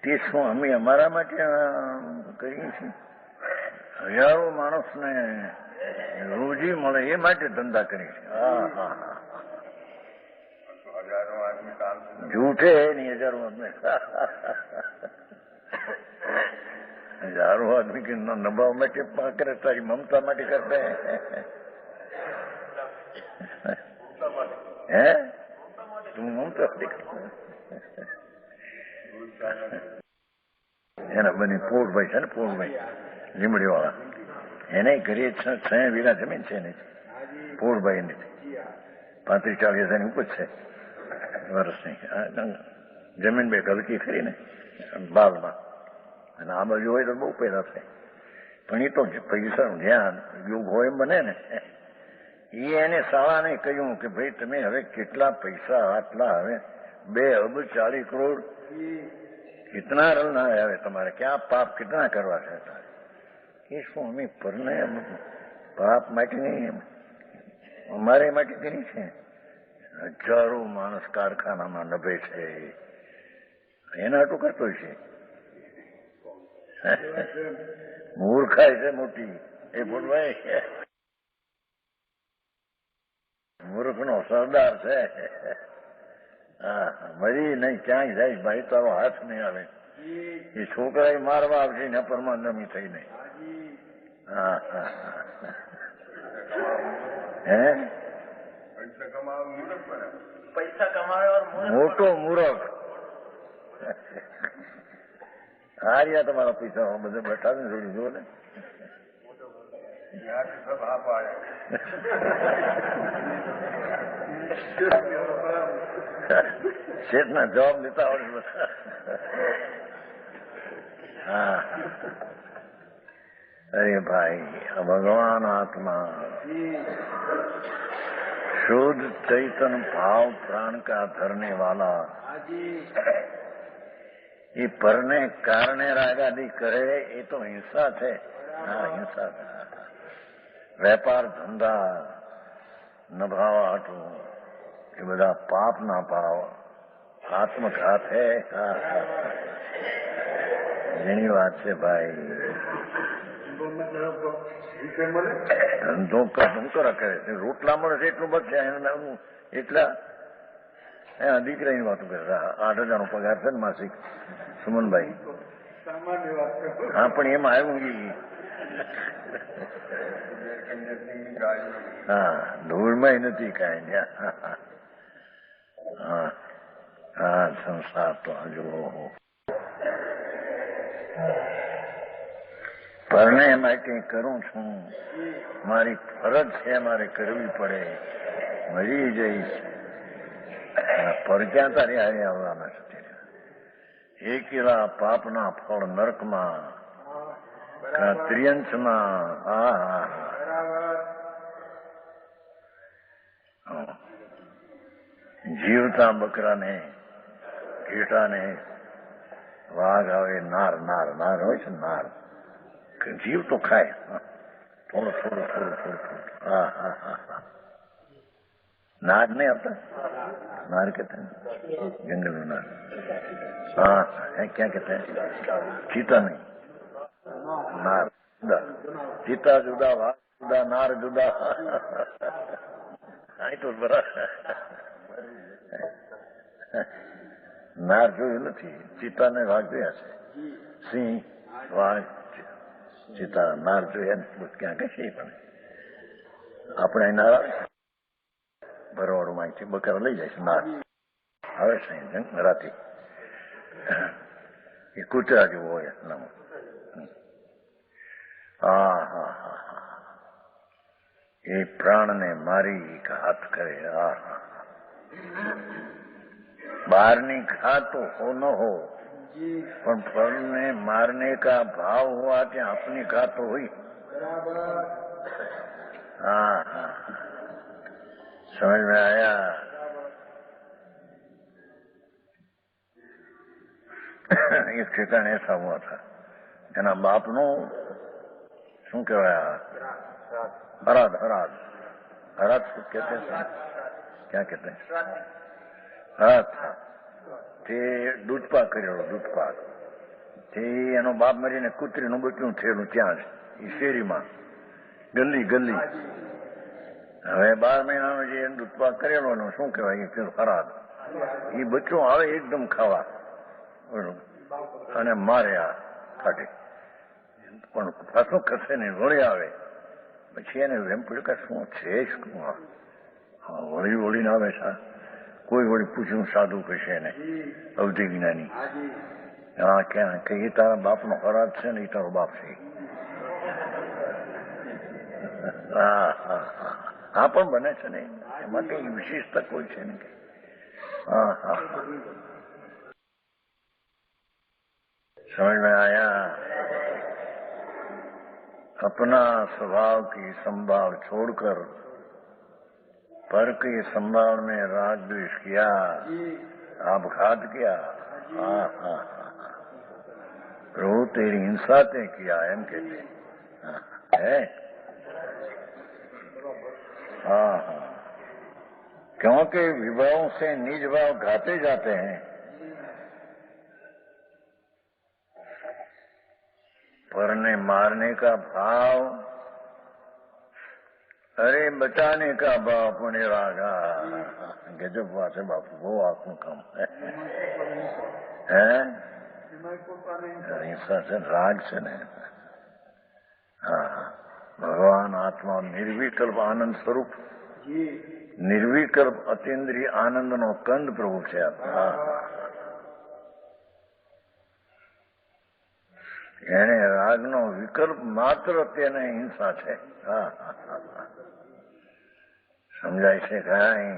30 અમે અમારા માટે કરીએ છીએ। હજારો માણસને રોજી મળે એ માટે ધંધા કરી છે। झूठे है नहीं हजारों आदमी हजारों आदमी के नभाव में टिप्पा करे तारी ममता माटी करते हैं तुम ममता એના બની પોળભાઈ છે ને પોળભાઈ લીમડી વાળા એને ઘરે 6 વીઘા જમીન છે ને પોળભાઈ ની 35-40 હજારની ઉપજ છે વર્ષની જમીન બે હલકી ખરી ને બાલમાં અને આ બાજુ હોય તો બહુ પેદા થાય પણ એ તો પૈસાનું ધ્યાન યોગ હોય એમ બને ને એ એને શાળાને કહ્યું કે ભાઈ તમે હવે કેટલા પૈસા આટલા હવે 2 અબજ 40 કરોડ कितना रलना है હવે તમારે क्या पाप कितना કરવા છે તારે કે શું અમે પરને પાપ માટે નહીં અમારે માટે નહીં છે। હજારો માણસ કારખાનામાં નભે છે એના હાટું કરતો છે મૂર્ખાઈ છે મોટી એ બોલવાય મૂર્ખનો સરદાર છે। હા મરી નહીં ક્યાંય જાય ભાઈ તારો હાથ નહીં આવે એ છોકરા મારવા આવશે ને પરમાનમી થઈને। હા હે પૈસા કમાવે મોટો મૂરખ આ રહ્યા તમારા પૈસા બધે બતાવીને થોડું જો ને શેઠના જવાબ લેતા આવડે હા अरे भाई भगवान आत्मा शुद्ध चैतन भाव प्राण का धरने वाला ये परने कारणे रागादि करे ये तो हिंसा है। हाँ हिंसा व्यापार धंधा नभावा हटू ये बधा पाप ना पाव आत्मघात है। घणी बात है भाई ધંધો ધંધો કરે છે રોટલા મળે છે એટલું બસ છે એટલા દીકરાની વાતો કરે 8,000 પગાર છે ને માસિક સુમનભાઈ। હા પણ એમાં આવ્યું હા, ધૂળમાં નથી કાંઈ. હા હા, સંસાર તો હજુ પરણે માટે કરું છું, મારી ફરજ છે, મારે કરવી પડે, મળી જઈશ. પર ક્યાં તારી હારે આવવાના છે? એકેલા પાપના ફળ નરકમાં, ત્રિયંશમાં. જીવતા બકરાને, ઘેટાને વાઘ આવે, નાર નાર નાર હોય છે, નાર જીવ તો ખાય, થોડું થોડું થોડું થોડું. હા હા હા હા, नार नहीं आता, नार कहते हैं जंगल में नार. हाँ है, क्या कहते हैं? चीता नहीं, नार जुदा. चीता जुदा, वाघ जुदा, नार जुदा. હા તો બરાબર. નાર જોયું નથી, ચીતા ને વાઘ જોયા છે. સિંહ, વાઘ, ચીતા, નાર જોયા નથી. ક્યાં કશે પણ આપણે નાર આવે ભરવાડું માંથી બકરા લઈ જાય છે. નાર આવે છે રાતે, એ કૂતરા જેવું હોય. હા હા હા હા, એ પ્રાણને મારી ઘાત કરે. હા હા, बाहरनी घात तो हो न हो, पर परने मारने का भाव हुआ कि अपनी घात तो हुई. हाँ हाँ, समझ में आया. एक ठिकाने ऐसा हुआ था, એના બાપનું શું કહેવાય, હરાદ હરાદ હરાદ શું કહેते हैं, क्या कहते हैं, હરાદ था. તે દૂધપાક કરેલો, દૂધપાક. તે એનો બાપ મરીને કૂતરીનું બચ્ચું થયેલું ત્યાં જ એ શેરીમાં, ગલી ગલી. હવે 12 મહિનાનો જે દૂધપાક કરેલો એનો શું કહેવાય, એ હરાદ. એ બચ્ચું આવે એકદમ ખાવા અને મારે આ કાઢે, પણ પાછું ખસે નહીં, વળી આવે. પછી એને એમ પડ્યું કે શું છે, શું વળી વળીને આવે છે. કોઈ વળી પૂછ્યું, સાધુ કહેશે એને, અવધિ જ્ઞાની. હા, ક્યાં કે એ તારા બાપનો હરાદ છે ને, એ તારો બાપ છે. હા હા હા, હા પણ બને છે ને, એમાં કઈ વિશેષતા કોઈ છે ને. હા હા, समझ में आया. अपना स्वभाव की संभाव छोड़कर पर की संभाव में राग द्वेष किया, आपघात किया. हाँ हाँ हाँ, प्रभु तेरी हिंसा ते किया, एम कहते है. हाँ हाँ, क्योंकि विभावों से निज भाव घाते जाते हैं, परने मारने का भाव, अरे बचाने का भाव अपने रागा. गजब बात है बापू, वो आपको कम है हिंसा से, राग से नहीं. हाँ, भगवान आत्मा निर्विकल्प आनंद स्वरूप, निर्विकल्प अतीन्द्रिय आनंद नो कंद प्रभु છે. એને રાગનો વિકલ્પ માત્ર તેને હિંસા છે. હા હા હા, સમજાય છે કાંઈ?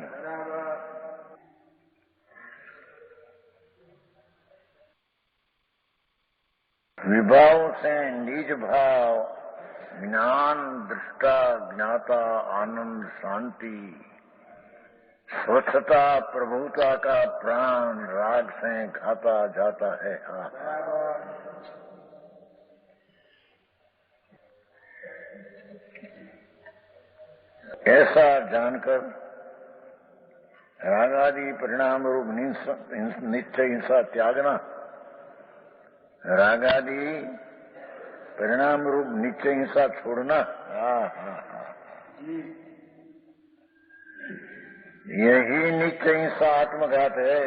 विभाव से निज भाव, ज्ञान दृष्टा ज्ञाता आनंद शांति स्वच्छता प्रभुता का प्राण राग से घाता जाता है. ऐसा जानकर रागादि परिणाम रूप निश्चय हिंसा त्यागना, रागादि परिणाम रूप निश्चय हिंसा छोड़ना. यही निश्चय हिंसा आत्मघात है.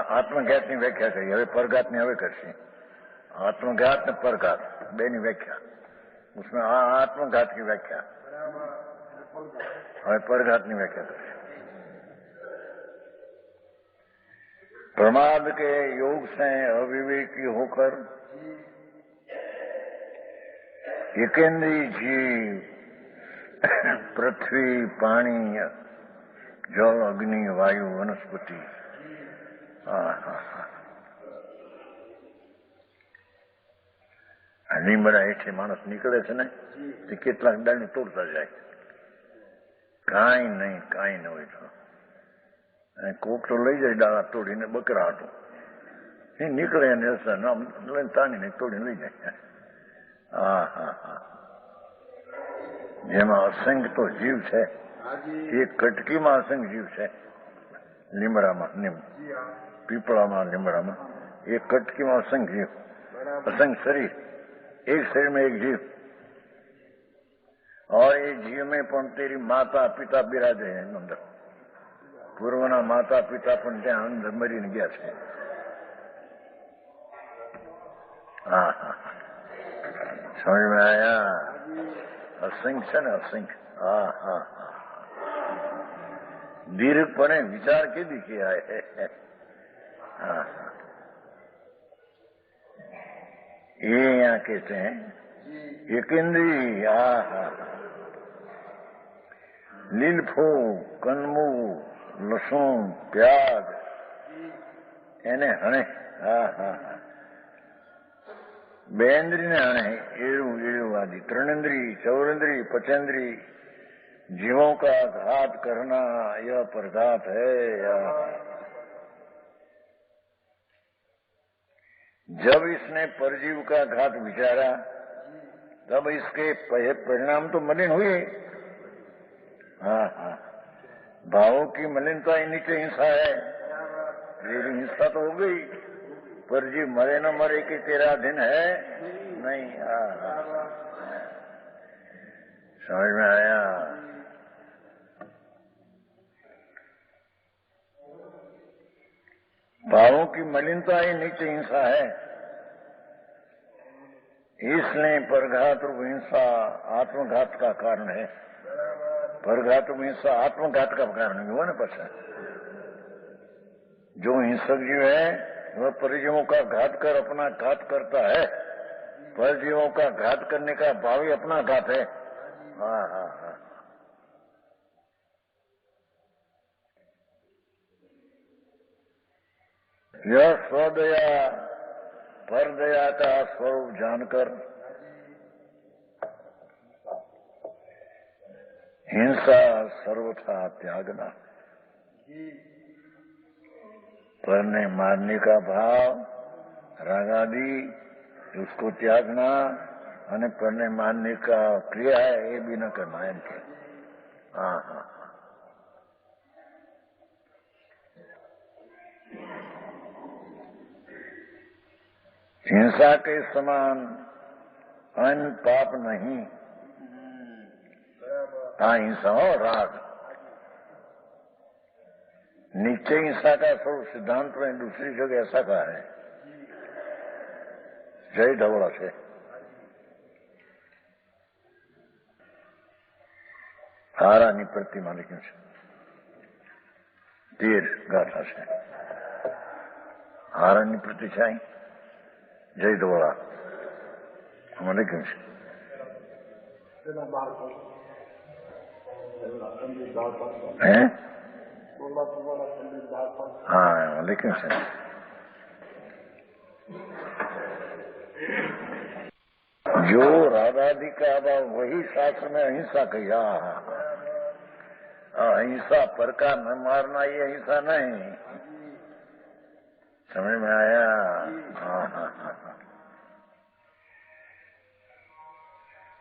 આત્મઘાતની વ્યાખ્યા કરી. હવે પરઘાતની હવે કરશે. આત્મઘાત ને પરઘાત. बेनी व्याख्या उसमें आत्मघात की व्याख्या और परघात की व्याख्या करे। प्रमाद के योग से अविवेकी होकर एकेंद्रीय जीव पृथ्वी पानी जल अग्नि वायु वनस्पति લીમડા હેઠે માણસ નીકળે છે ને તે કેટલાક દાણી તોડતા જાય, કાંઈ નહીં ન હોય તો અને કોક તો લઈ જાય ડાળા તોડીને બકરા હતું એ નીકળે અને લઈને તાણીને તોડીને લઈ જાય. જેમાં અસંખ્ય તો જીવ છે, એક કટકીમાં અસંખ્ય જીવ છે. લીમડામાં પીપળામાં લીમડામાં એક કટકીમાં અસંખ્ય જીવ, असंख्य शरीर, एक शरीर में एक जीव और ये जीव में पण तेरी माता पिता बिराजे है अंदर. पूर्वना माता पिता पण त्या अंदर मरीने ગયા છે. समझ में आया? असंख्य છે ને असंख्य. दीर्घपणे विचार केदी किया है. ये यहाँ कहते हैं एकेंद्रीय લીલફો કનમું લસુણ પ્યાજ એને હણે બેન્દ્રી ને हणे एड़ू आदि तृणेन्द्री चौरेन्द्री पचेंद्री जीवों का घात करना यह परघात है. जब इसने परजीव का घात विचारा तब इसके परिणाम तो मलिन हुए. भावों की मलिनता ही नीचे हिंसा है. मेरी हिंसा तो हो गई, परजीव मरे न मरे कि तेरा दिन है नहीं. समझ में आया? भावों की मलिनता ही नीचे हिंसा है. इसलिए परघात रूप हिंसा आत्मघात का कारण है. परघात रूप हिंसा आत्मघात का कारण हुआ ना. पछा जो हिंसक जीव है वह परजीवों का घात कर अपना घात करता है. परजीवों का घात करने का भाव ही अपना घात है. यह स्वदया परदया का स्वरूप जानकर हिंसा सर्वथा त्यागना. परने मारने का भाव रागादि उसको त्यागना અને પરને મારने का क्रिया है ये भी न करना. एम के हिंसा के समान अन्य पाप नहीं. हिंसा हो राग. निश्चय हिंसा का स्वरूप सिद्धांत में दूसरी जगह ऐसा कहा है. जय ढवड़ा से हारानी प्रतिमा लिखी છે. तीर गाथा છે. हारानी प्रतिछाई जय ढवड़ा हमारे लिख्યું છે. हाँ लेकिन से जो रागादि का अभाव वही शास्त्र में अहिंसा कहा. अहिंसा पर का न मारना ये अहिंसा नहीं. समझ में आया?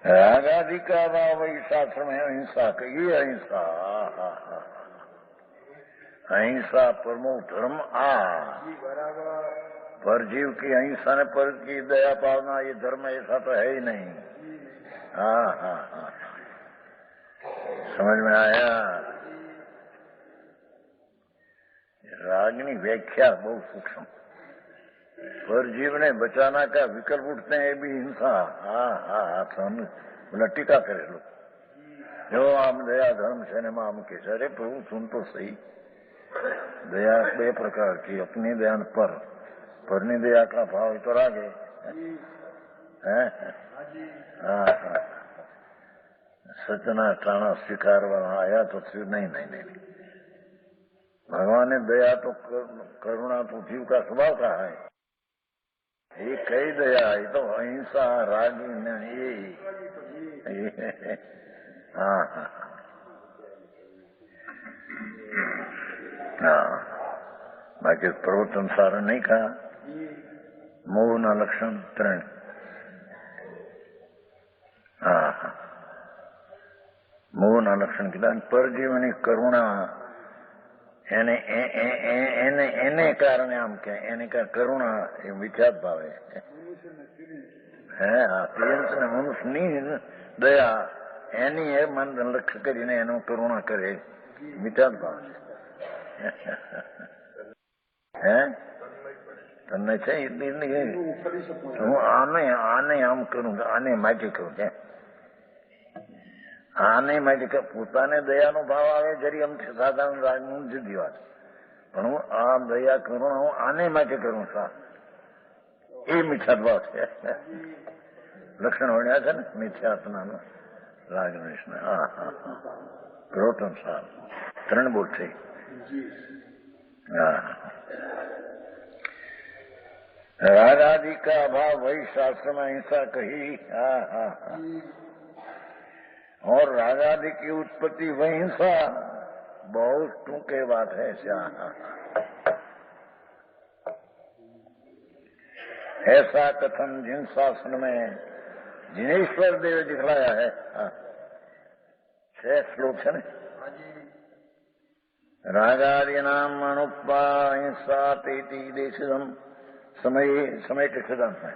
रागादि का अभाव वही शास्त्र में अहिंसा कही. अहिंसा अहिंसा परमो धर्म पर जीव की अहिंसा ने पर की दया पालना ये धर्म ऐसा तो है ही नहीं. समझ में आया? रागनी व्याख्या बहुत सूक्ष्म. पर जीव ने बचाना का विकल्प उठते हैं, ये भी हिंसा। हाँ बोला टीका करे लो, जो आम दया धर्म છે ને આમ કે છે, અરે પ્રભુ સુન તો સહી, દયા બે પ્રકાર की, अपनी दया ने पરની दया का भाव तो रागे है। सचना टाणा स्वीकार वाला आया तो नहीं, भगवान ने दया तो करुणा तो जीव का स्वभाव का है, ये कई दया, ये तो अहिंसा रागी ये हाँ। बाकी प्रवर्तन सारा नहीं कहा, मोह ना लक्षण त्रण। मोह ना लक्षण કીધા, પરજીવની કરુણા એને કારણે આમ કે એને કરુણા એ વિખ્યાત ભાવે હે। ને મનુષ્યની દયા એની એ મન લક્ષ્ય કરીને એનો કરુણા કરે, વિખ્યાત ભાવ છે હે। તમને છે હું આને આમ કરું, આને માટે કરું છે, આને માટે પોતાને દયાનો ભાવ આવે જરી આમ સાધારણ રાજનું જુદી વાત, પણ હું આ દયા કરુણા હું આને માટે કરું છું, એ મિથ્યાત ભાવ છે। લક્ષણ વણ્યા છે ને મિથ્યાત્માનું રાગદ્વેષના। પ્રવર્તન સાર ત્રણ બોલ છે। राग आदि का अभाव वही शास्त्र में अहिंसा कही। और राग आदि की उत्पत्ति वही हिंसा, बहुत टूके बात है। ऐसा कथन जिन शासन में जिनेश्वर देव दिखलाया है, 6 श्लोक है। रागादि नाम अनुपा हिंसा तेति देशम समय के सदन है,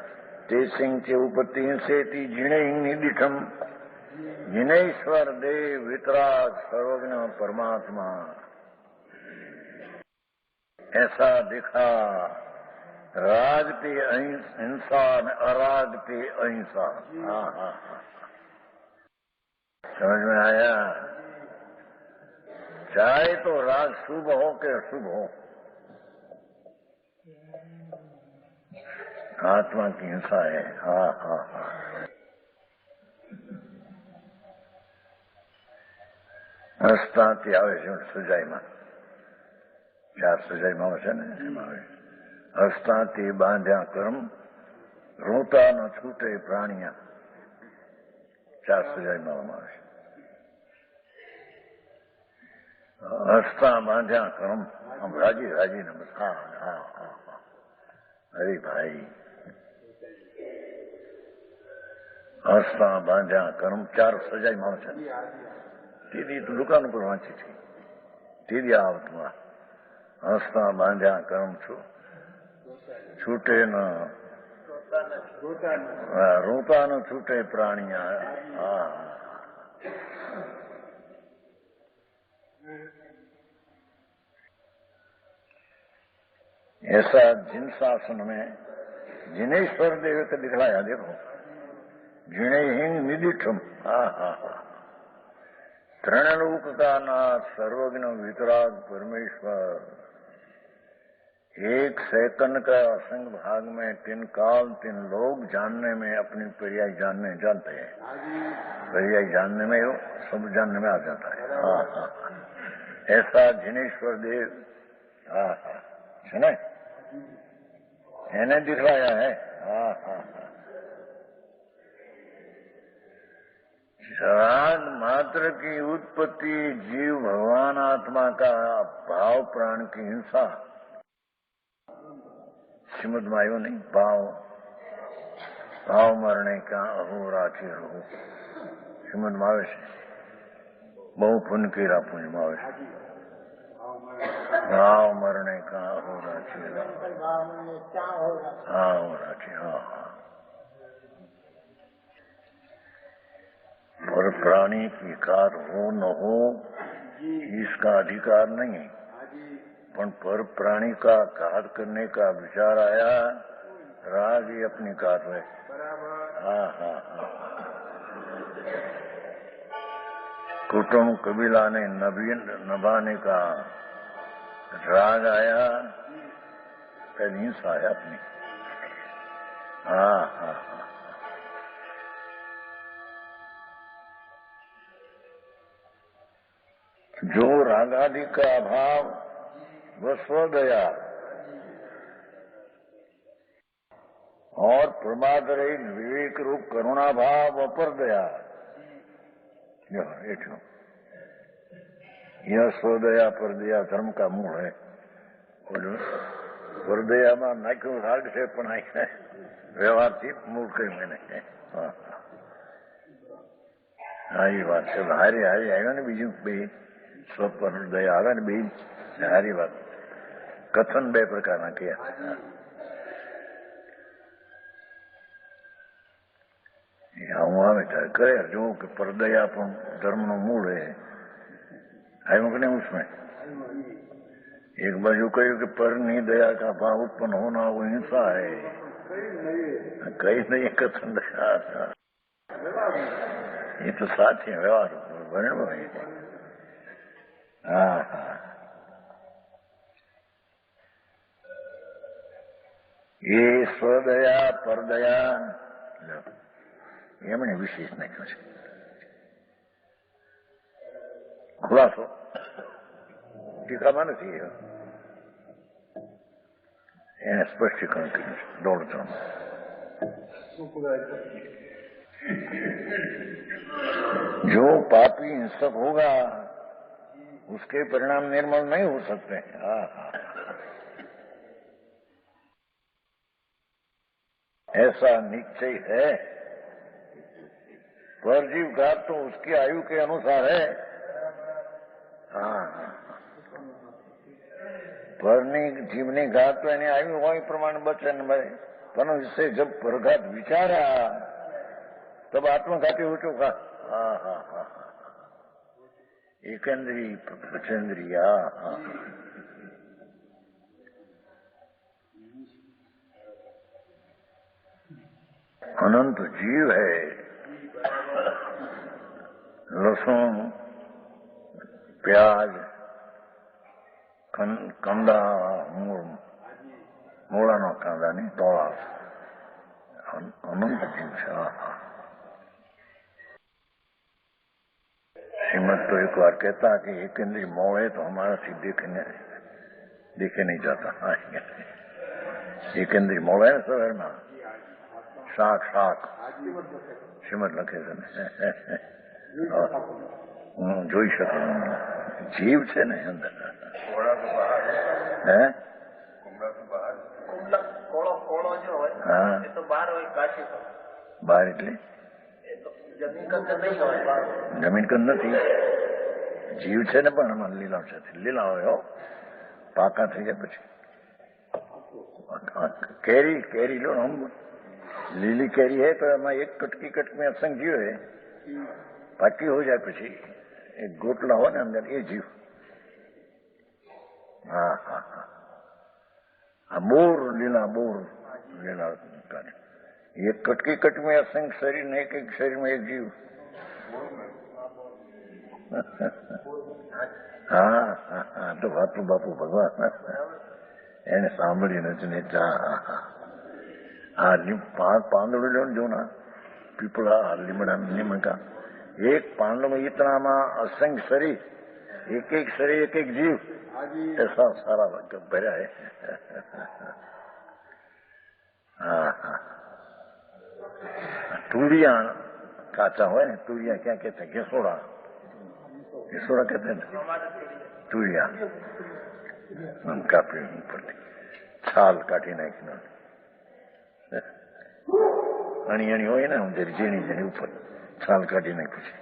ते सिंह के उपति हिंसेति जिणे निदिठम, जिनेश्वर देव वितराग सर्वज्ञ परमात्मा। ऐसा दिखा राग पे हिंसा, अराग पे अहिंसा। समझ में आया? चाहे तो राग शुभ हो के अशुभ हो, आत्मा की हिंसा है। હસતાથી આવે છે સજાઈમાં, 4 સજાઈમાં આવે છે ને, એમાં આવે હસતાથી બાંધ્યા કર્મ, રોતા ન છૂટે પ્રાણિયા, 4 સજાઈમાં આવે છે। હસતા બાંધ્યા કર્મ, આમ રાજી ને બસ અરે ભાઈ, હસતા બાંધ્યા કર્મ 4 સજાઈમાં આવે છે। તીદી તો દુકાન ઉપર વાંચી હતી, તીદી આવતું હસતા બાંધ્યા કર્મ છૂટે ન, રોતા ન છૂટે પ્રાણિયા। ऐसा जिन शासन में जिनेश्वर देव को दिखलाया, देखो जिने ही निदिठम, त्रणलोक का नाथ सर्वज्ञ वितराग परमेश्वर, 1 सेकंड का असंग भाग में 3 काल 3 लोग जानने में अपनी पर्याय जानते हैं, पर्याय जानने में सब जानने में आ जाता है। ऐसा जिनेश्वर देव है ना, એને दिखलाया है। राग मात्र की उत्पत्ति जीव भगवान आत्मा का भाव प्राण की हिंसा, श्रीमद मायो नहीं, भाव मरने का अहोराची रहो, श्रीमद मावे से बहु पुण्य की पुण्य मावे से भाव मरने का अहोराची अहोराची। और प्राणी की कार हो न हो इसका अधिकार नहीं, पर प्राणी का घात करने का विचार आया राग ही अपनी कार है। हाँ हाँ हाँ। कुटुंब कबीला ने नभाने का राग आया, पहली हिंसा है अपनी। हाँ हाँ हाँ। जो रागादि का अभाव वह स्वदया और प्रमाद रहित विवेक रूप करुणा भाव अपर दया, यह स्वदया परदया धर्म का मूल है। પરદયામાં નાખ્યું રાગ છે પણ આ વ્યવહારથી મૂળ કઈ મને હા એ વાત છે. હારી હારી આવ્યો ને બીજું બે સ્વપરદયા આવે ને બે હારી વાત. કથન બે પ્રકારના કયા હું આવે ત્યારે કરે જોઉં કે પરદયા પણ ધર્મનું મૂળ હે. આવ્યું કે નહીં उसमें एक बाजू कहू कि परनी दया का भाव उत्पन्न होना वो हिंसा है, कहीं नहीं कथन दया था. ये तो साथ ही व्यवहार बने भाई. हाँ हाँ ये स्वदया परदया એમણે વિશેષ નાખ્યો છે. ખુલાસો ટીકામાં નથી, એને સ્પષ્ટીકરણ કર્યું છે. દોડ ત્રણ जो पापी हिंसक होगा उसके परिणाम निर्मल नहीं हो सकते. ऐसा निश्चय है. परजीव घात तो उसकी आयु के अनुसार है. पરની જીવની ઘાત તો એની આયુ હોય પ્રમાણે બચે ને મરે. પણ इससे जब परघात विचारा तब आत्मघाती हो चुका. एकेंद्री पचेंद्रिया अनंत जीव है. लहसुन प्याज कंदा मूळाનો કાંદા ની તોળા अनंत जीव છે. श्रीमद तो एक बार कहता कि एक इंद्रिय मोह है तो हमारा से देखे नहीं जाता. एक इंद्रिय मोह है सवेर में શાક શાક શ્રીમદ લખે છે હું જોઈ શકું. જીવ છે ને અંદર. હે બહાર એટલે જમીન કદ નથી. જીવ છે ને પણ આમાં લીલા છે. લીલા હોય પાકા થઈ જાય પછી. કેરી કેરી લો हम લીલી કેરી है तो એમાં એક કટકી કટકી में असंग जीव है. પાકી हो जाए પછી એક ગોટલા હોય ને અંદર એ જીવ. हाँ हाँ हाँ बोर लीला बोर लीला एक कटकी कट में असंख्य शरीर ने एक एक शरीर में एक जीव. हाँ हाँ हाँ तो बापू बापू भगवान એને સાંભળી નથી. પાંદડું जो ना पीपड़ा લીમડા नीम का एक पांडव में इतना में असंख्य शरीर एक एक शरीर एक एक जीव ऐसा सारा भरा है. हाँ हाँ तूरिया काचा हो तूरिया क्या कहते हैं घेसोड़ा. घेसोड़ा कहते हैं तूरिया कापी पड़ती छाल काटी नाखी अणी अणी हो झीणी झीणी ऊपर छाल काटी नाखी છે.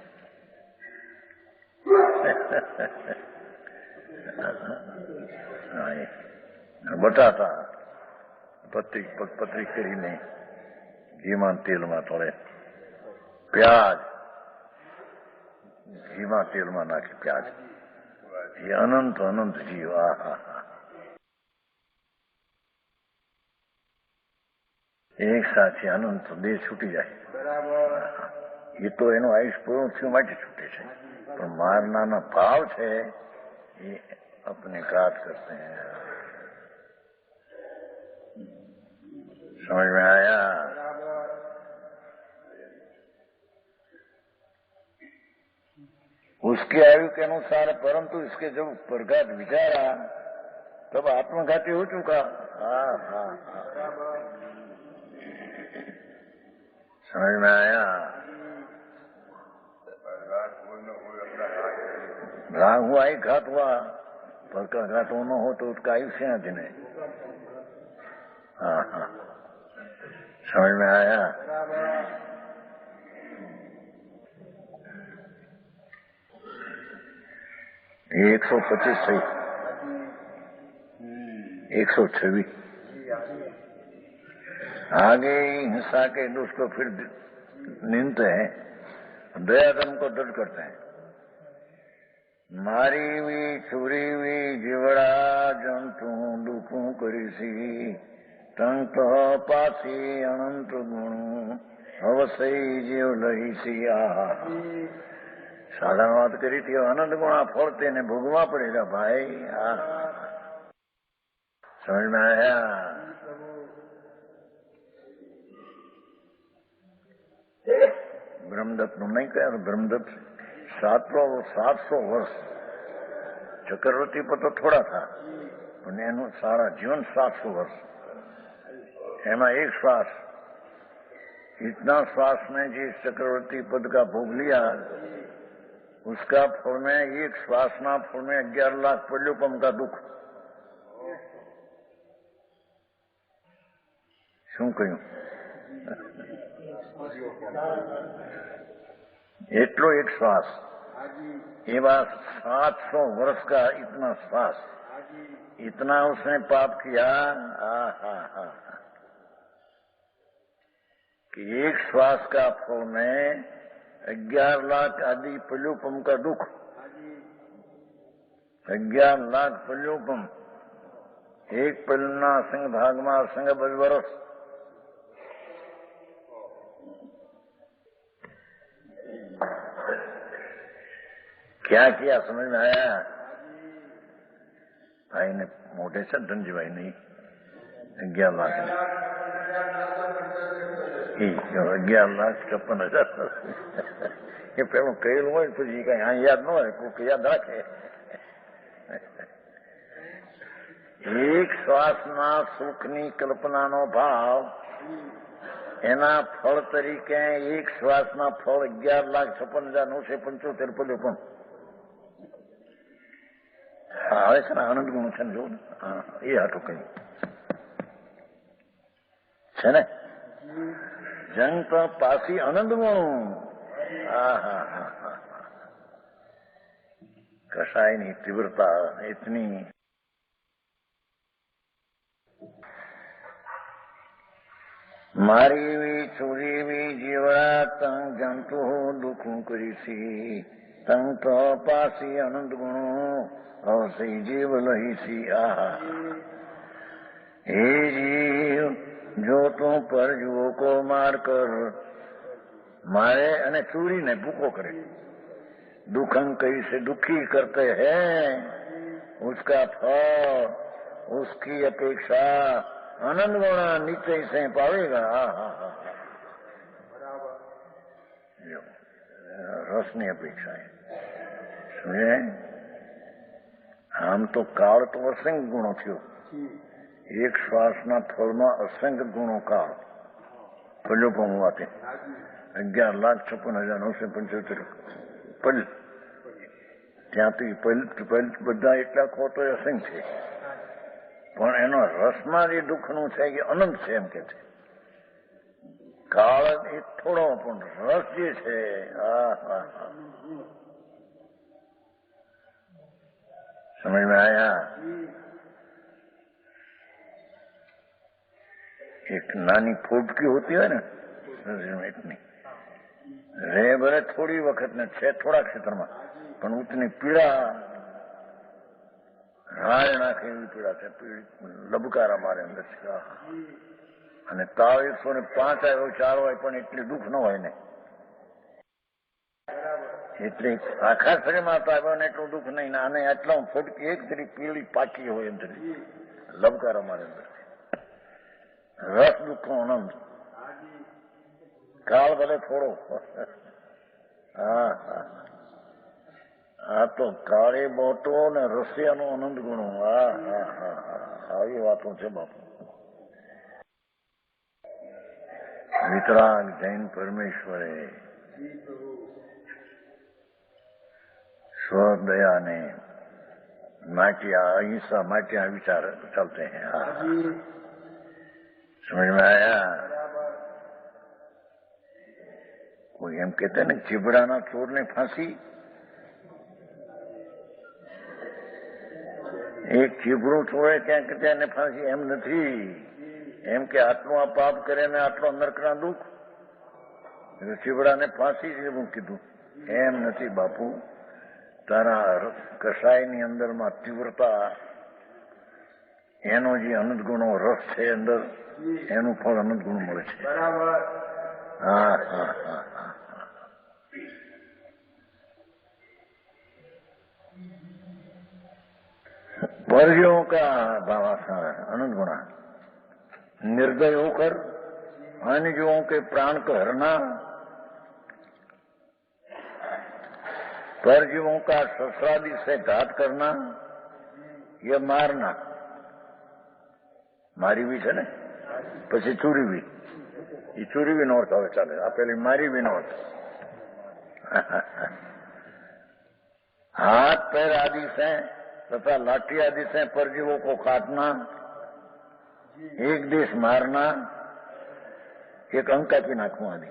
બટાટા પતરી કરીને ઘીમાં તેલમાં તળે. પ્યાજ ઘીમાં તેલમાં નાખી પ્યાજ. એ અનંત અનંત જીવ. એક સાથે આનંદ તો દેહ છૂટી જાય. એ તો એનું આયુષ પૂરું થયું માટે છૂટે છે, પણ મારનાના ભાવ છે એ अपने घात करते हैं. समझ में आया? उसके आयु के अनुसार, परंतु इसके जब प्रघात विचारा तब आत्मघाती हो चुका. हाँ हाँ हाँ, समझ में आया? राग हुआ ही घात हुआ, पर का घात न हो तो उसका आयुष्य न दिन. हाँ हाँ, समझ में आया? 125 सही, 126. आगे हिंसा के दोष को फिर निंदते हैं, दया धर्म को दृढ़ करते हैं. मारी हुई चोरी हुई जीवड़ा जंतु दुखों करीसी तंग तो पासी अनंत गुण अवश्य जीव लहीसी. साधारण बात करी थी, अनंत गुणा फलते ने भोगवा पड़ेगा भाई. समझ में आया? ब्रह्मदत्त નું નહીં કહ્યું, ब्रह्मदत्त 700 વર્ષ चक्रवर्ती पर तो थोड़ा था, પણ એનું સારા जीवन 700 વર્ષ. એમાં एक श्वास, इतना श्वास में जिस चक्रवर्ती पद का भोग लिया, उसका फल में एक श्वासना फल में 11 लाख पल्योपम का दुख. શું કહ્યું? એટલો एक श्वास, एवं 700 वर्ष का इतना श्वास, इतना उसने पाप किया. कि एक श्वास का फल में 11 लाख आदि पल्योपम का दुख. 11 लाख पल्योपम, एक पल्यना संग भागमा संग बजवरस. क्या किया समझ में आया? भाई ने मोटे से धनजी भाई नहीं 11 लाख 11,56,000. એ પેલું કહેલું હોય પછી કઈ આ યાદ ન હોય, કોઈક યાદ રાખે. એક શ્વાસના સુખની કલ્પનાનો ભાવ, એના ફળ તરીકે એક શ્વાસના ફળ 11,56,975 પલ્યોપમ. હવે છે ને આનંદ ગુણ છે ને, જોવું ને, એ હાટું કહ્યું છે ને. જંત પાસી આનંદ ગુણ. કસાયની તીવ્રતા इतनी. મારી વી ચોરી વી જીવડા તંગ જંતુ દુઃખું કરીશી તંગ તો પાસી આનંદ ગુણો અવશ્ય જીવ લહીશી. हे जीव, जो तू पर जुओ को मार कर मारे અને ચોરીને ભૂખો કરે, दुखं कैसे दुखी करते हैं, उसका फल उसकी अपेक्षा आनंद गुणा निश्चय से पावेगा. रसनी अपेक्षा है. समझे? આમ તો કાળ તો અસંખ્ય ગુણો થયો. એક શ્વાસના ફળમાં અસંખ્ય ગુણો કાળ પલ્યોપમ હોવાથી 11,56,975 પલ. ત્યાંથી પલ બધા એટલા ખો તો અસંખ્ય છે, પણ એનો રસમાં જે દુઃખનું છે એ અનંત છે એમ કે છે. કાળ એ થોડો, પણ રસ જે છે समझ में आया? एक नानी फूटकी होती है ना शरीर में, इतनी रे भले थोड़ी वक्त ने छे थोड़ा क्षेत्र में, पण उतनी पीड़ा राय नाखे एवी पीड़ा है. लबकारा मारे अंदर से. અને તાવ 105 આવ્યો, 4 હોય પણ એટલું દુઃખ ન હોય ને, એટલે આખા શરીરમાં તો આવ્યો ને એટલું દુઃખ નહીં ને. આને આટલા ફટકી એક તરી પીળી પાકી હોય એમ તરી લબકાર અમારે અંદર રસ દુઃખનો આનંદ. કાળ ભલે થોડો, હા આ તો કાળી બોટો ને રસિયાનો આનંદ ગુણો. હા હા હા હા, આવી વાતો છે બાપુ. વિતરાગ જૈન પરમેશ્વરે સ્વદયાને માટે अहिंसा માટે આ વિચાર चलते हैं. हाँ समझ में आया? कोई एम कहते हैं ना चिबड़ाना चोर ने फांसी, એક ચીબડું છોડે ક્યાં કે એને ફાંસી એમ નથી. એમ કે આટલું આ પાપ કરે ને આટલો નરકના દુઃખ, ચીબડાને ફાંસી જેવું કીધું. એમ નથી બાપુ. તારા કસાયની અંદરમાં તીવ્રતા, એનો જે અનંત ગુણો રસ છે અંદર, એનું ફળ અનંત ગુણ મળે છે. હા હા હા હા. वर्जियों का भावासन अनंत गुणा, निर्दय होकर अन्य जीवों के प्राण को हरना, परजीवों का शस्त्रादि से घात करना, ये मारना. मारी भी है ने પછી ચોરી भी, ये ચોરી भी नॉर्थ આવે ચાલે. આ પેલી મારી भी नॉर्थ. हाथ पैर आदि से तथा लाठी आदि से परजीवों को काटना, एक देश मारना, एक अंक कापी नाखવું आदि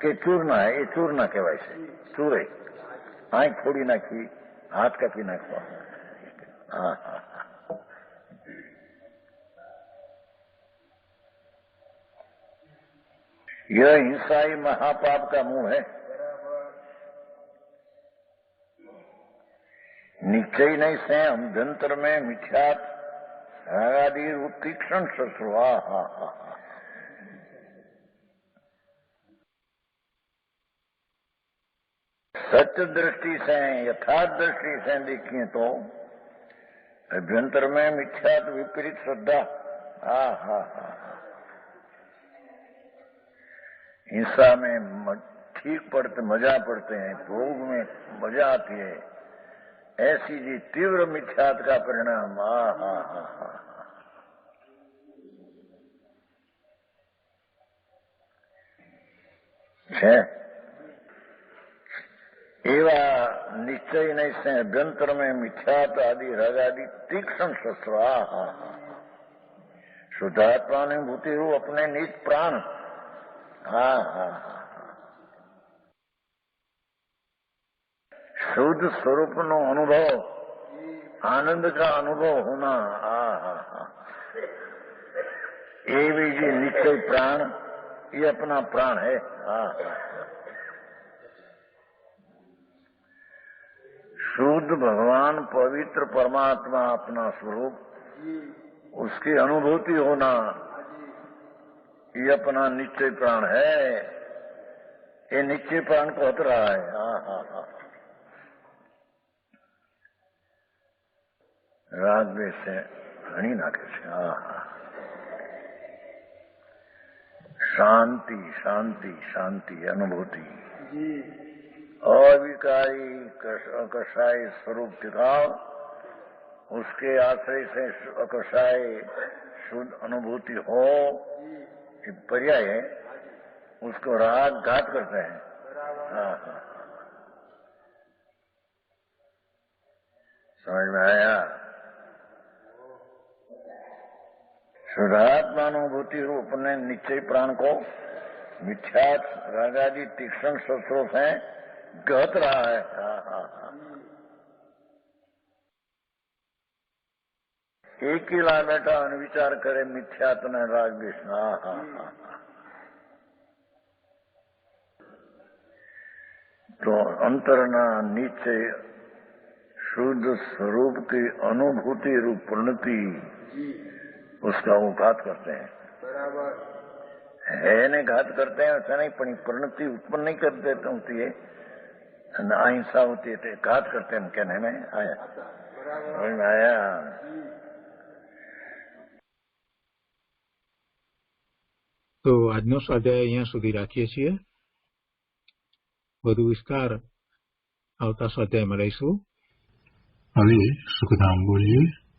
કે ચૂરના એ ચૂરના કહેવાય છે. ચૂરે આંખ ફોડી નાખવી, હાથ કાપી નાખવા. હા હા. यह हिंसा ही महापाप का मुंह है. निश्चय नहीं से अभ्यंतर में मिथ्यात रागादि तीक्ष्ण शत्रु. हा हा हा. सत्य दृष्टि से, यथार्थ दृष्टि से देखिए तो अभ्यंतर में मिथ्यात विपरीत श्रद्धा. हा हा हा. हिंसा में ठीक पड़ते, मजा पड़ते हैं, भोग में मजा आती है, ऐसी जी तीव्र मिथ्यात का परिणाम. हा हा हा हा. છે એવા નિશ્ચય નહીં से अभ्यंतर में मिथ्यात आदि राग आदि तीक्ष्ण शस्त्र. हा हा हा. शुद्धात्मानुभूति रूप अपने निज प्राण. हा हा हा. शुद्ध स्वरूप नो अनुभव, आनंद का अनुभव होना. हा हा हा. ये भी जी निश्चय प्राण, ये अपना प्राण है. हा हा. शुद्ध भगवान पवित्र परमात्मा अपना स्वरूप, उसकी अनुभूति होना, ये अपना निश्चय प्राण है. ये निश्चय प्राण को हत रहा है. हा हा हा. राग द्वेष से हणी नाखे છે. હા હા. शांति शांति शांति अनुभूति, अविकारी अकषाय स्वरूप टिकाव, उसके आश्रय से अकषाय शुद्ध अनुभूति हो, ये पर्याय है. उसको राग घात करते हैं. हाँ हाँ. समझ में आया? शुद्धात्मानुभूति रूप ने निश्चय प्राण को मिथ्यात रागादि तीक्ष्ण शस्त्रों से गहत रहा है. हाँ हाँ हाँ. एक ही ला बैठा विचार करे मिथ्यात ने राग द्वेष. हाँ हाँ हाँ. तो अंतरना निश्चय शुद्ध स्वरूप की अनुभूति रूप प्रणति उसका वो घात करते हैं। है ने घात करते हैं ऐसा नहीं, पण परिणति उत्पन्न नहीं कर देते होती है, अहिंसा होती है, घात करते हैं कहने में आया, समझ में आया। તો આજનો સ્વાધ્યાય અહીંયા સુધી રાખીએ છીએ. વધુ વિસ્તાર આવતા સ્વાધ્યાયમાં લઈશું. હવે સુખધામ બોલીએ.